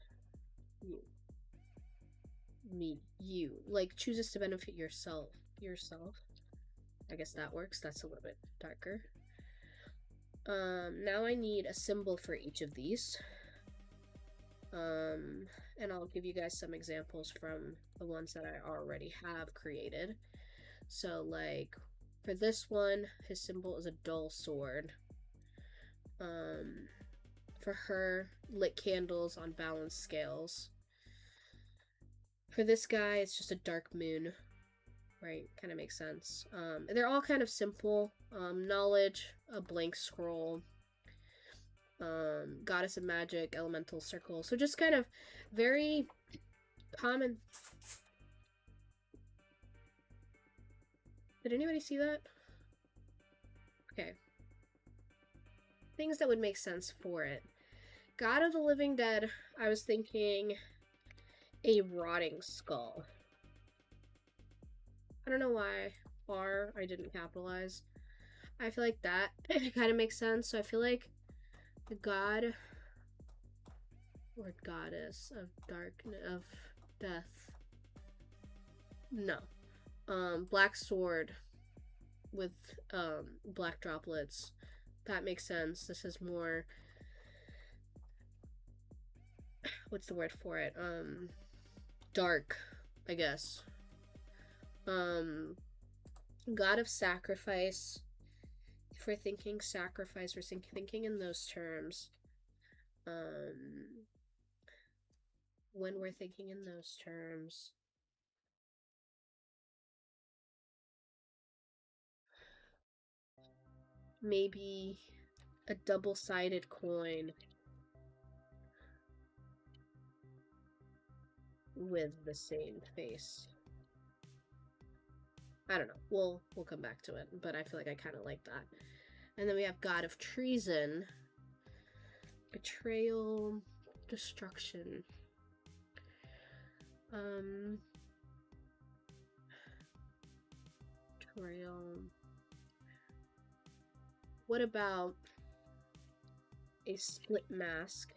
you like chooses to benefit yourself. I guess that works. That's a little bit darker. Now I need a symbol for each of these. And I'll give you guys some examples from the ones that I already have created. So, like, for this one, his symbol is a dull sword. For her, lit candles on balanced scales. For this guy, it's just a dark moon. Right, kind of makes sense. They're all kind of simple. Knowledge, a blank scroll, goddess of magic, elemental circle. So just kind of very common. Did anybody see that? Okay. Things that would make sense for it. God of the Living Dead, I was thinking a rotting skull. I don't know why I didn't capitalize. I feel like that kind of makes sense. So I feel like the god or goddess of death. No. Black sword with black droplets. That makes sense. This is more what's the word for it? Dark, I guess. God of sacrifice. If we're thinking sacrifice, we're thinking in those terms. When we're thinking in those terms, maybe a double-sided coin with the same face. I don't know. We'll come back to it, but I feel like I kind of like that. And then we have God of treason, betrayal, destruction. Betrayal. What about a split mask?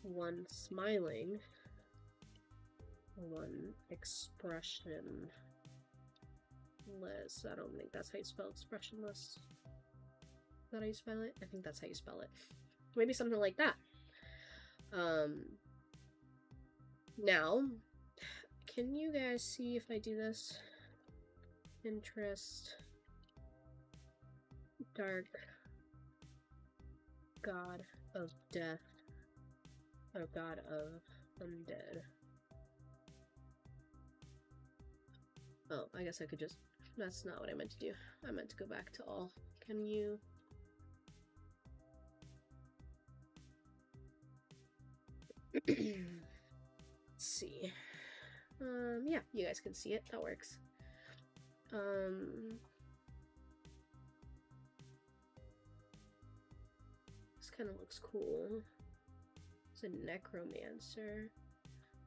One smiling, one expressionless. I don't think that's how you spell expressionless. Is that how you spell it? I think that's how you spell it. Maybe something like that. Now, can you guys see if I do this? Interest, dark, god of death, or god of undead. Oh, I guess I could just... That's not what I meant to do. I meant to go back to all. Can you... Let's see. Yeah, you guys can see it. That works. This kind of looks cool. It's a necromancer.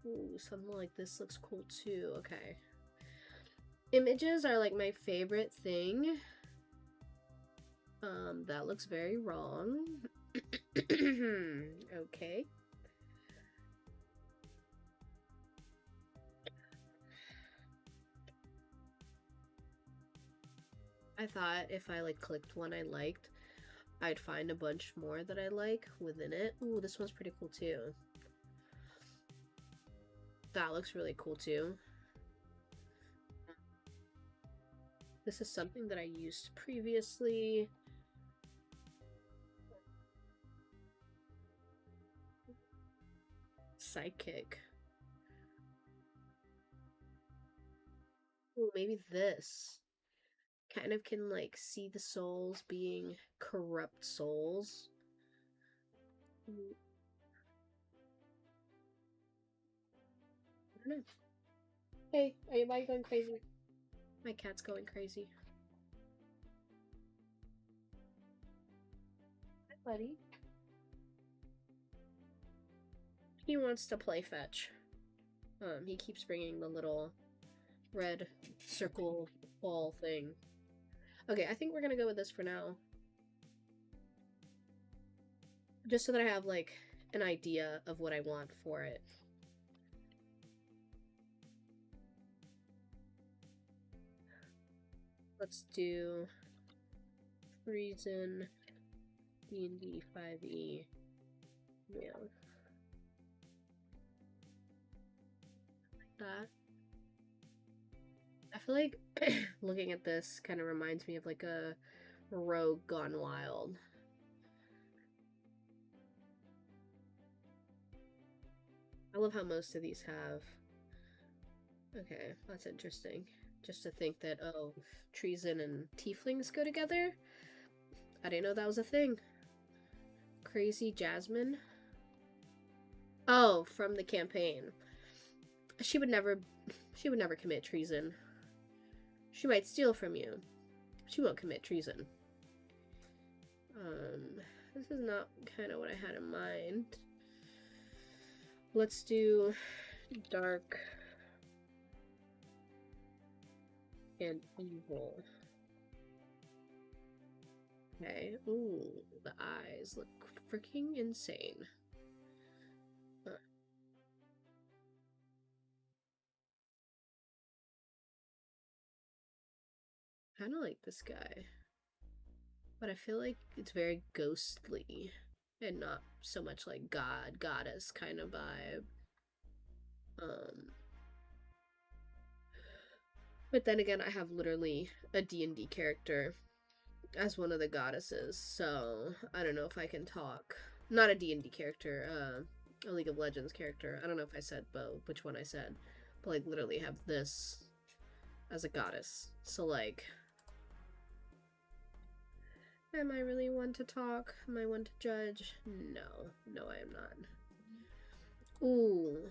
Ooh, something like this looks cool too. Okay. Images are like my favorite thing. That looks very wrong. Okay. I thought if I like clicked one I liked, I'd find a bunch more that I like within it. Ooh, this one's pretty cool too. That looks really cool too. This is something that I used previously. Psychic. Ooh, maybe this. Kind of can like see the souls being corrupt souls. I don't know. Hey, why are you going crazy? My cat's going crazy. Hi, buddy. He wants to play fetch. He keeps bringing the little red circle ball thing. Okay, I think we're gonna go with this for now. Just so that I have, like, an idea of what I want for it. Let's do Treason DnD 5e. Yeah. Like that. I feel like looking at this kind of reminds me of like a rogue gone wild. I love how most of these have. Okay, that's interesting. Just to think that, oh, treason and tieflings go together? I didn't know that was a thing. Crazy Jasmine? Oh, from the campaign. She would never commit treason. She might steal from you. She won't commit treason. This is not kind of what I had in mind. Let's do dark and evil. Okay. Ooh, the eyes look freaking insane. Kind of like this guy, but I feel like it's very ghostly and not so much like god, goddess kind of vibe. But then again, I have literally a D&D character as one of the goddesses, so I don't know if I can talk. Not a D&D character, a League of Legends character. I don't know if I said which one I said, but like literally have this as a goddess. So like, am I really one to talk? Am I one to judge? No, I am not. Ooh,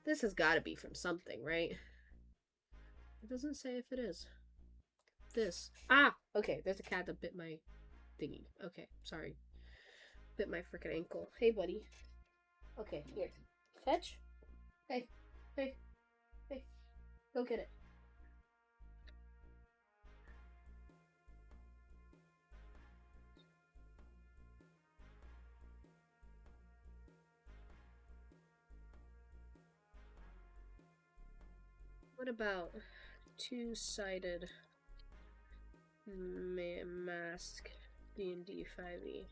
this has got to be from something, right? It doesn't say if it is. This. Ah! Okay, there's a cat that bit my thingy. Okay, sorry. Bit my freaking ankle. Hey, buddy. Okay, here. Fetch? Hey. Hey. Hey. Go get it. What about two-sided mask D&D 5e?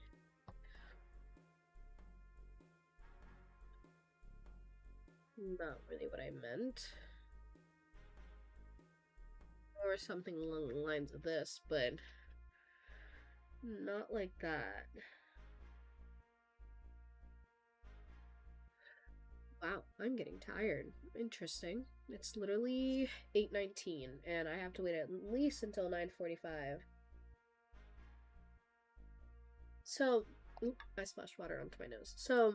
Not really what I meant. Or something along the lines of this, but not like that. Wow, I'm getting tired. Interesting. It's literally 8:19, and I have to wait at least until 9:45. So, oop, I splashed water onto my nose. So,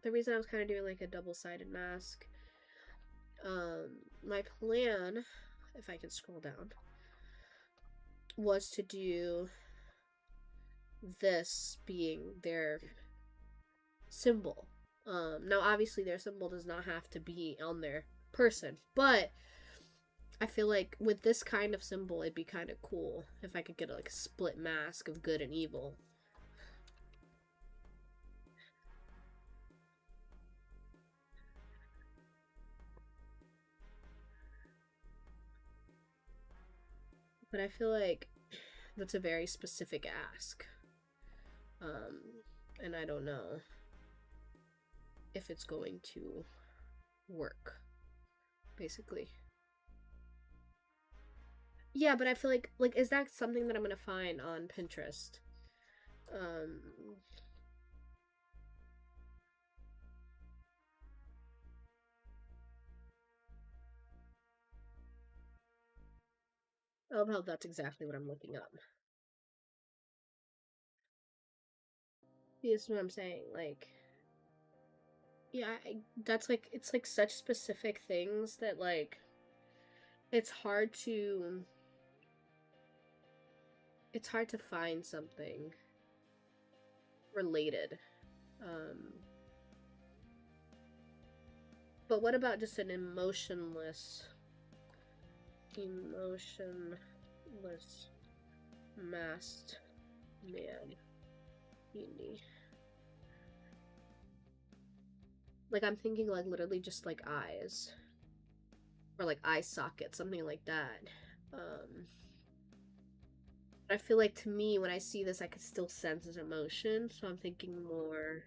the reason I was kind of doing like a double-sided mask, my plan, if I can scroll down, was to do this being their symbol. Now obviously their symbol does not have to be on their person, but I feel like with this kind of symbol, it'd be kind of cool if I could get like a split mask of good and evil. But I feel like that's a very specific ask. And I don't know if it's going to work, basically. Yeah, but I feel like is that something that I'm gonna find on Pinterest? Um, I love how that's exactly what I'm looking up. See, this is what I'm saying. Like, yeah, that's like it's like such specific things that like it's hard to find something related. Um, but what about just an emotionless masked man? Like I'm thinking like literally just like eyes. Or like eye socket, something like that. I feel like to me when I see this I could still sense his emotion, so I'm thinking more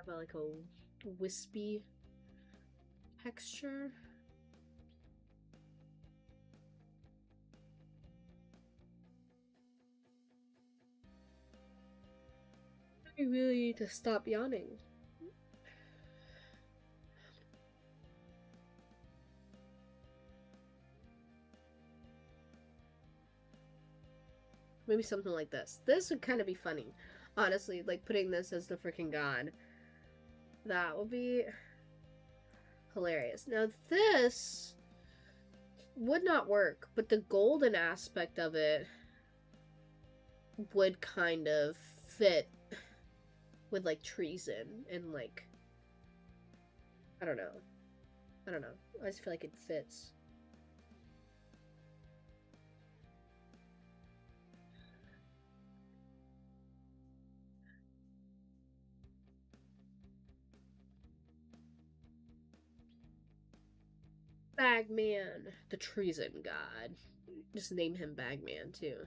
about like a wispy texture. I really need to stop yawning. Maybe something like this. This would kind of be funny. Honestly, like putting this as the freaking god. That would be hilarious. Now this would not work, but the golden aspect of it would kind of fit with like treason and like I don't know. I don't know. I just feel like it fits. Bagman, the treason god. Just name him Bagman too.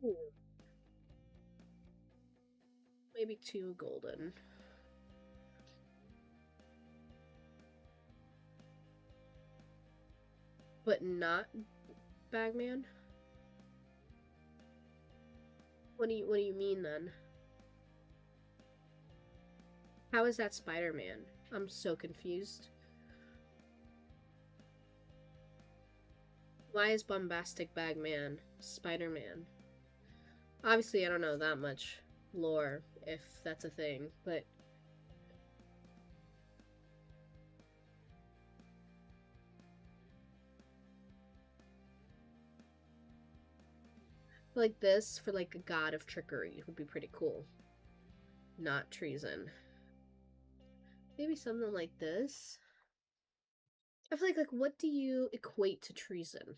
Ooh, maybe 2 golden. But not Bagman? What do you mean then? How is that Spider-Man? I'm so confused. Why is Bombastic Bagman Spider-Man? Obviously, I don't know that much lore, if that's a thing, but like this for like a god of trickery would be pretty cool. Not treason. Maybe something like this. I feel like what do you equate to treason?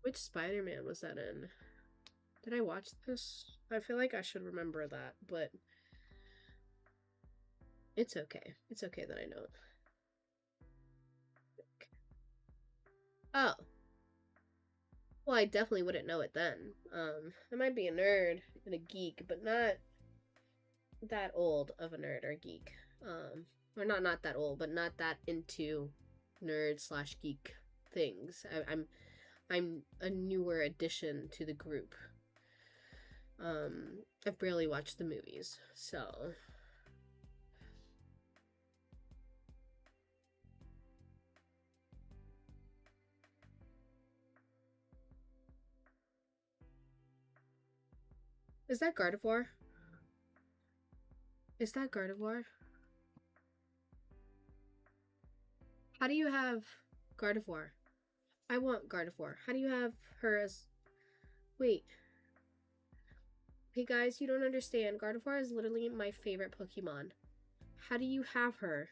Which Spider-Man was that in? Did I watch this? I feel like I should remember that, but it's okay. It's okay that I know it. Oh. Well, I definitely wouldn't know it then. I might be a nerd and a geek, but not that old of a nerd or geek. Or not that old, but not that into nerd slash geek things. I'm a newer addition to the group. I've barely watched the movies, so is that Gardevoir? Is that Gardevoir? How do you have Gardevoir? I want Gardevoir. How do you have her as... Wait. Hey guys, you don't understand. Gardevoir is literally my favorite Pokemon. How do you have her?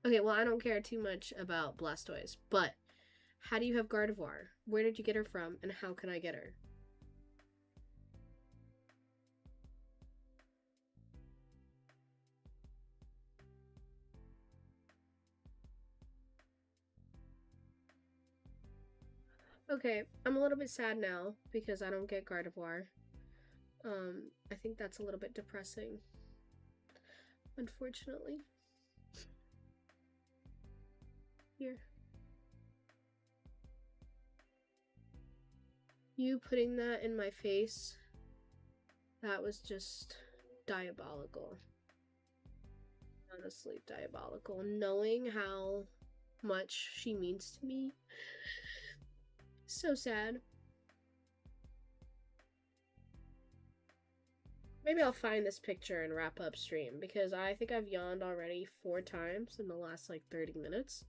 Okay, well, I don't care too much about Blastoise, but how do you have Gardevoir? Where did you get her from, and how can I get her? Okay, I'm a little bit sad now because I don't get Gardevoir. I think that's a little bit depressing, unfortunately. Here. You putting that in my face, that was just diabolical. Honestly, diabolical. Knowing how much she means to me. So sad. Maybe I'll find this picture and wrap up stream because I think I've yawned already 4 times in the last like 30 minutes.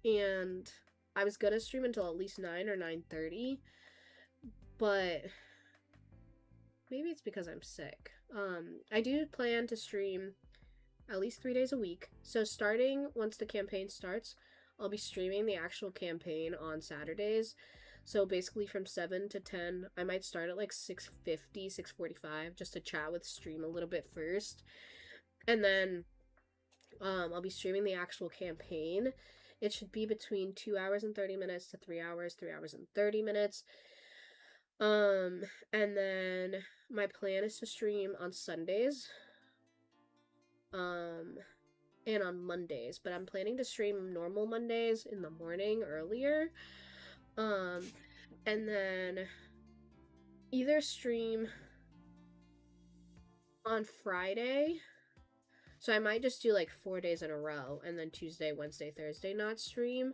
And I was gonna stream until at least 9 or 9:30, but maybe it's because I'm sick. I do plan to stream at least 3 days a week. So starting once the campaign starts, I'll be streaming the actual campaign on Saturdays. So basically from 7 to 10, I might start at like 6:50, 6:45 just to chat with stream a little bit first. And then I'll be streaming the actual campaign. It should be between 2 hours and 30 minutes to 3 hours, 3 hours and 30 minutes. And then my plan is to stream on Sundays. And on Mondays, but I'm planning to stream normal Mondays in the morning earlier. And then either stream on Friday. So I might just do like 4 days in a row and then Tuesday, Wednesday, Thursday not stream.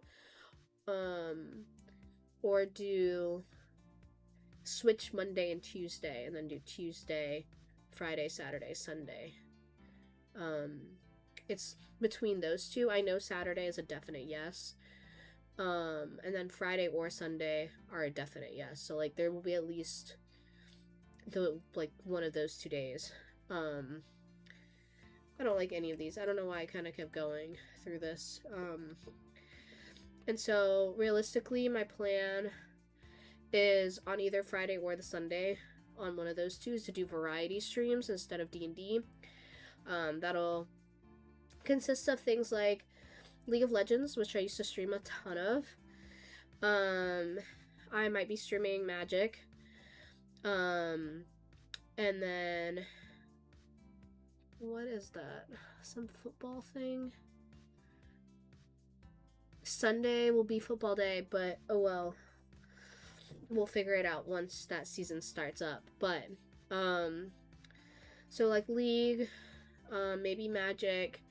Or do switch Monday and Tuesday and then do Tuesday, Friday, Saturday, Sunday. It's between those two. I know Saturday is a definite yes. And then Friday or Sunday are a definite yes. So like there will be at least like one of those 2 days. Um, I don't like any of these. I don't know why I kind of kept going through this. And so realistically, my plan is on either Friday or the Sunday on one of those two is to do variety streams instead of D&D. That'll consist of things like League of Legends, which I used to stream a ton of. I might be streaming Magic. And then what is that? Some football thing? Sunday will be football day, but oh well. We'll figure it out once that season starts up. But so like League, maybe Magic,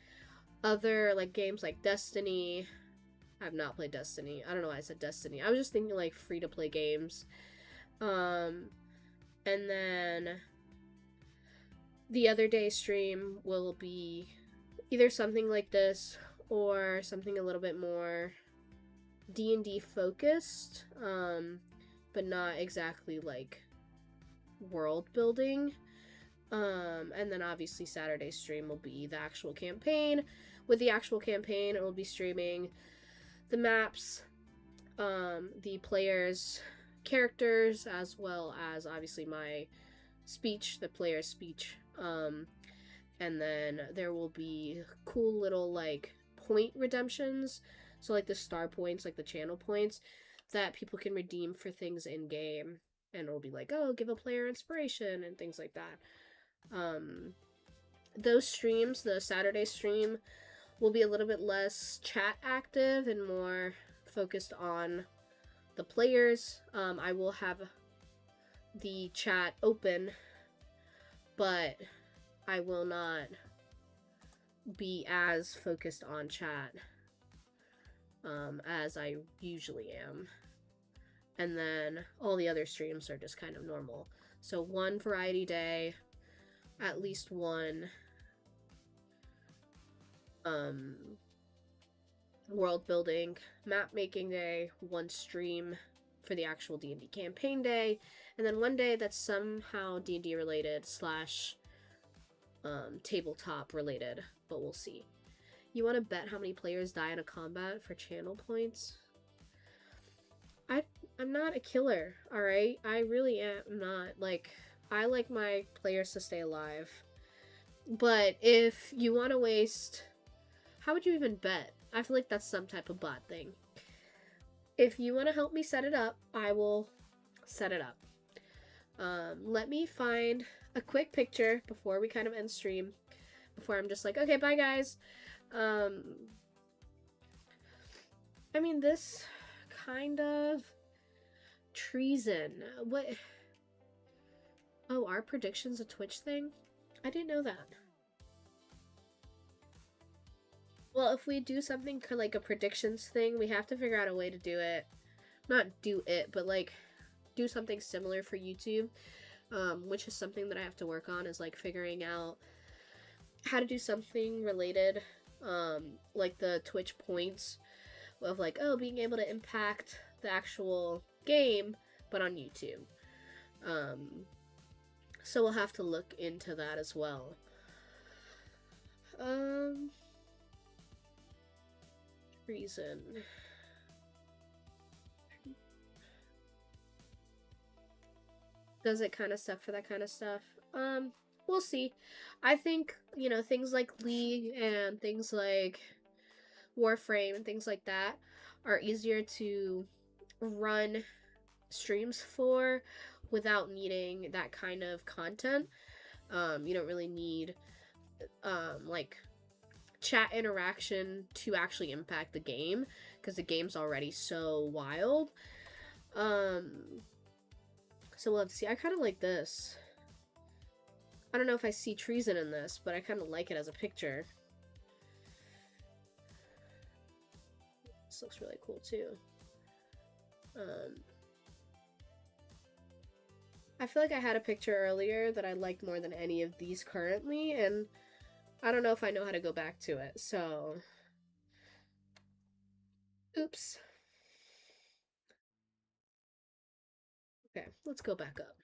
other like games like Destiny. I've not played Destiny. I don't know why I said Destiny. I was just thinking like free to play games. And then the other day stream will be either something like this or something a little bit more D&D focused, but not exactly like world building. And then obviously Saturday stream will be the actual campaign. With the actual campaign, it will be streaming the maps, the players' characters, as well as obviously my speech, the player's speech. And then there will be cool little like point redemptions, so like the star points, like the channel points that people can redeem for things in game, and it'll be like, oh, give a player inspiration and things like that. Those streams, the Saturday stream will be a little bit less chat active and more focused on the players. I will have the chat open, but I will not be as focused on chat as I usually am. And then all the other streams are just kind of normal. So one variety day, at least one world building, map making day, one stream for the actual D&D campaign day, and then one day that's somehow D&D related slash tabletop related, but we'll see. You want to bet how many players die in a combat for channel points? I'm not a killer, alright? I really am not. Like, I like my players to stay alive. But if you want to waste... How would you even bet? I feel like that's some type of bot thing. If you want to help me set it up, I will set it up. Let me find a quick picture before we kind of end stream. Before I'm just like, okay, bye guys. I mean, this kind of treason. What? Oh, are predictions a Twitch thing? I didn't know that. Well, if we do something like a predictions thing, we have to figure out a way to do it. Not do it, but like do something similar for YouTube, which is something that I have to work on, is like figuring out how to do something related, like the Twitch points of like, oh, being able to impact the actual game, but on YouTube. So we'll have to look into that as well. Reason. Does it kind of suck for that kind of stuff? We'll see. I think, you know, things like League and things like Warframe and things like that are easier to run streams for without needing that kind of content. You don't really need like chat interaction to actually impact the game, because the game's already so wild. So we'll have to see. I kind of like this. I don't know if I see treason in this, but I kind of like it as a picture. This looks really cool too. I feel like I had a picture earlier that I liked more than any of these currently, and I don't know if I know how to go back to it, so... Oops. Okay, let's go back up.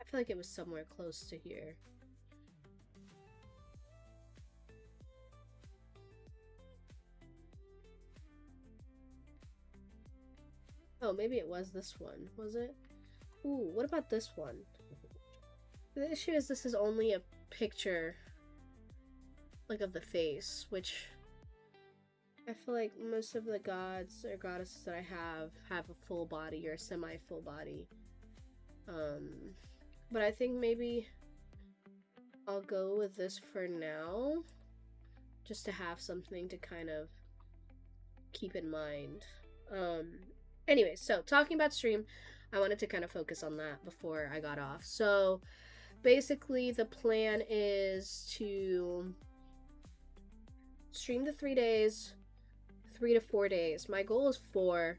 feel like it was somewhere close to here. Oh, maybe it was this one, was it? Ooh, what about this one? The issue is this is only a picture, like, of the face, which I feel like most of the gods or goddesses that I have a full body or semi-full body. But I think maybe I'll go with this for now, just to have something to kind of keep in mind. Anyway, so talking about stream, I wanted to kind of focus on that before I got off. So basically the plan is to stream the 3 days, 3 to 4 days. My goal is 4.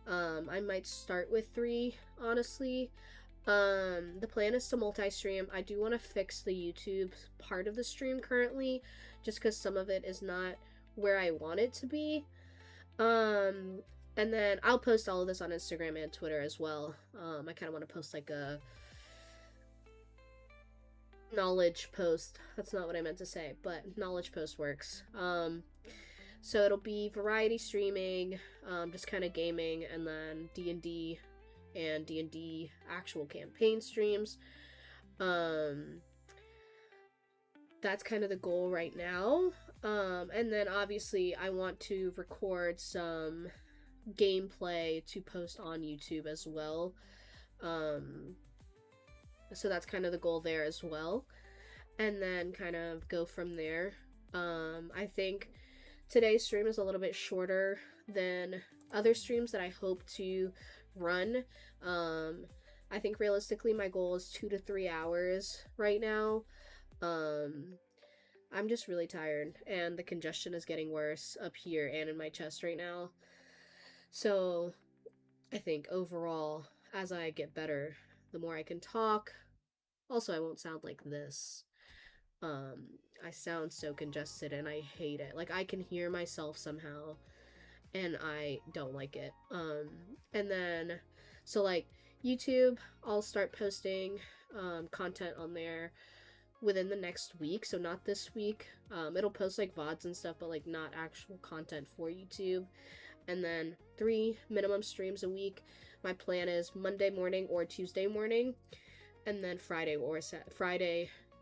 I might start with 3, honestly. The plan is to multi-stream. I do want to fix the YouTube part of the stream currently, just because some of it is not where I want it to be. And then I'll post all of this on Instagram and Twitter as well. I kind of want to post like a knowledge post. That's not what I meant to say, but knowledge post works. So it'll be variety streaming, just kind of gaming, and then D&D and D&D actual campaign streams. That's kind of the goal right now. And then obviously I want to record some gameplay to post on YouTube as well. So that's kind of the goal there as well. And then kind of go from there. I think today's stream is a little bit shorter than other streams that I hope to run. I think realistically my goal is 2 to 3 hours right now. I'm just really tired, and the congestion is getting worse up here and in my chest right now. So I think overall, as I get better, the more I can talk. Also, I won't sound like this. I sound so congested and I hate it. Like, I can hear myself somehow and I don't like it. And then, so like YouTube, I'll start posting content on there within the next week. So not this week. It'll post like VODs and stuff, but like not actual content for YouTube. And then 3 minimum streams a week. My plan is Monday morning or Tuesday morning, and then Friday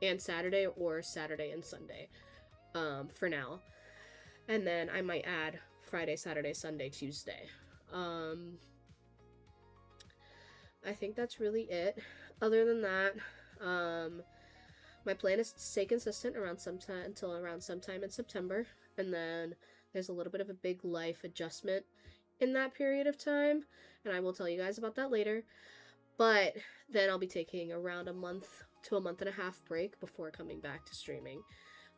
and Saturday, or Saturday and Sunday, for now. And then I might add Friday, Saturday, Sunday, Tuesday. I think that's really it. Other than that, my plan is to stay consistent until around sometime in September, and then there's a little bit of a big life adjustment in that period of time, and I will tell you guys about that later. But then I'll be taking around a month to a month and a half break before coming back to streaming.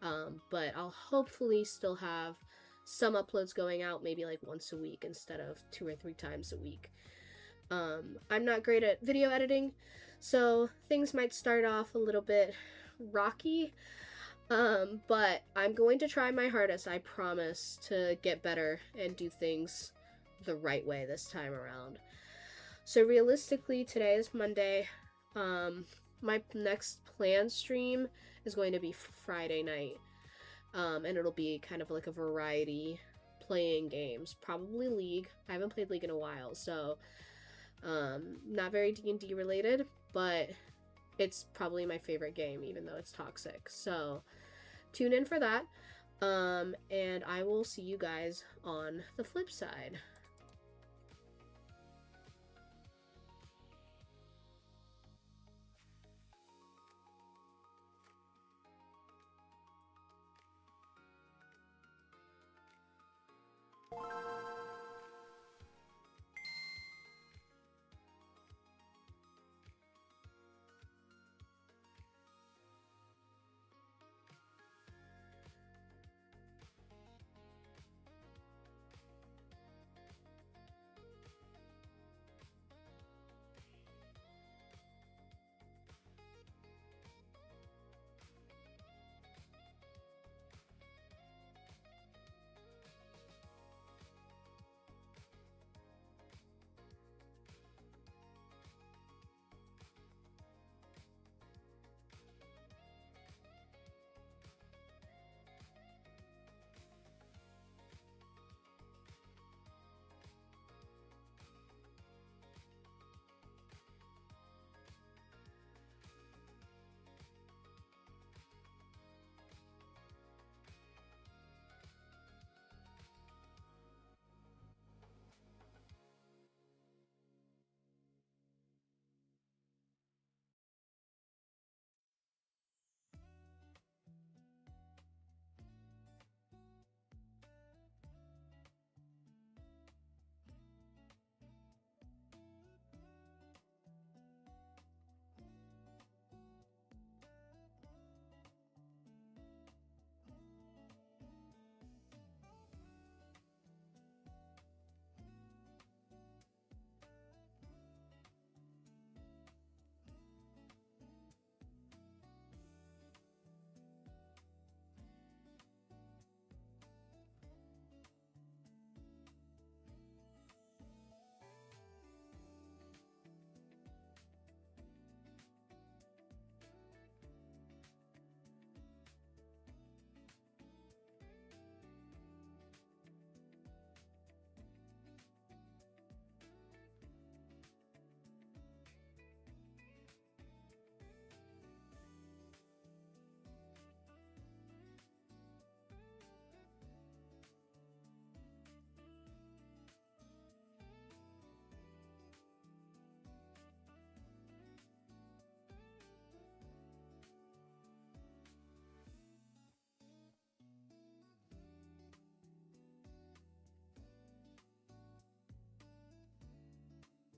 But I'll hopefully still have some uploads going out, maybe like once a week instead of 2 or 3 times a week. I'm not great at video editing, so things might start off a little bit rocky. But I'm going to try my hardest, I promise, to get better and do things the right way this time around. So realistically, today is Monday. My next planned stream is going to be Friday night. And it'll be kind of like a variety playing games. Probably League. I haven't played League in a while, so not very D&D related, but it's probably my favorite game, even though it's toxic. So tune in for that. And I will see you guys on the flip side.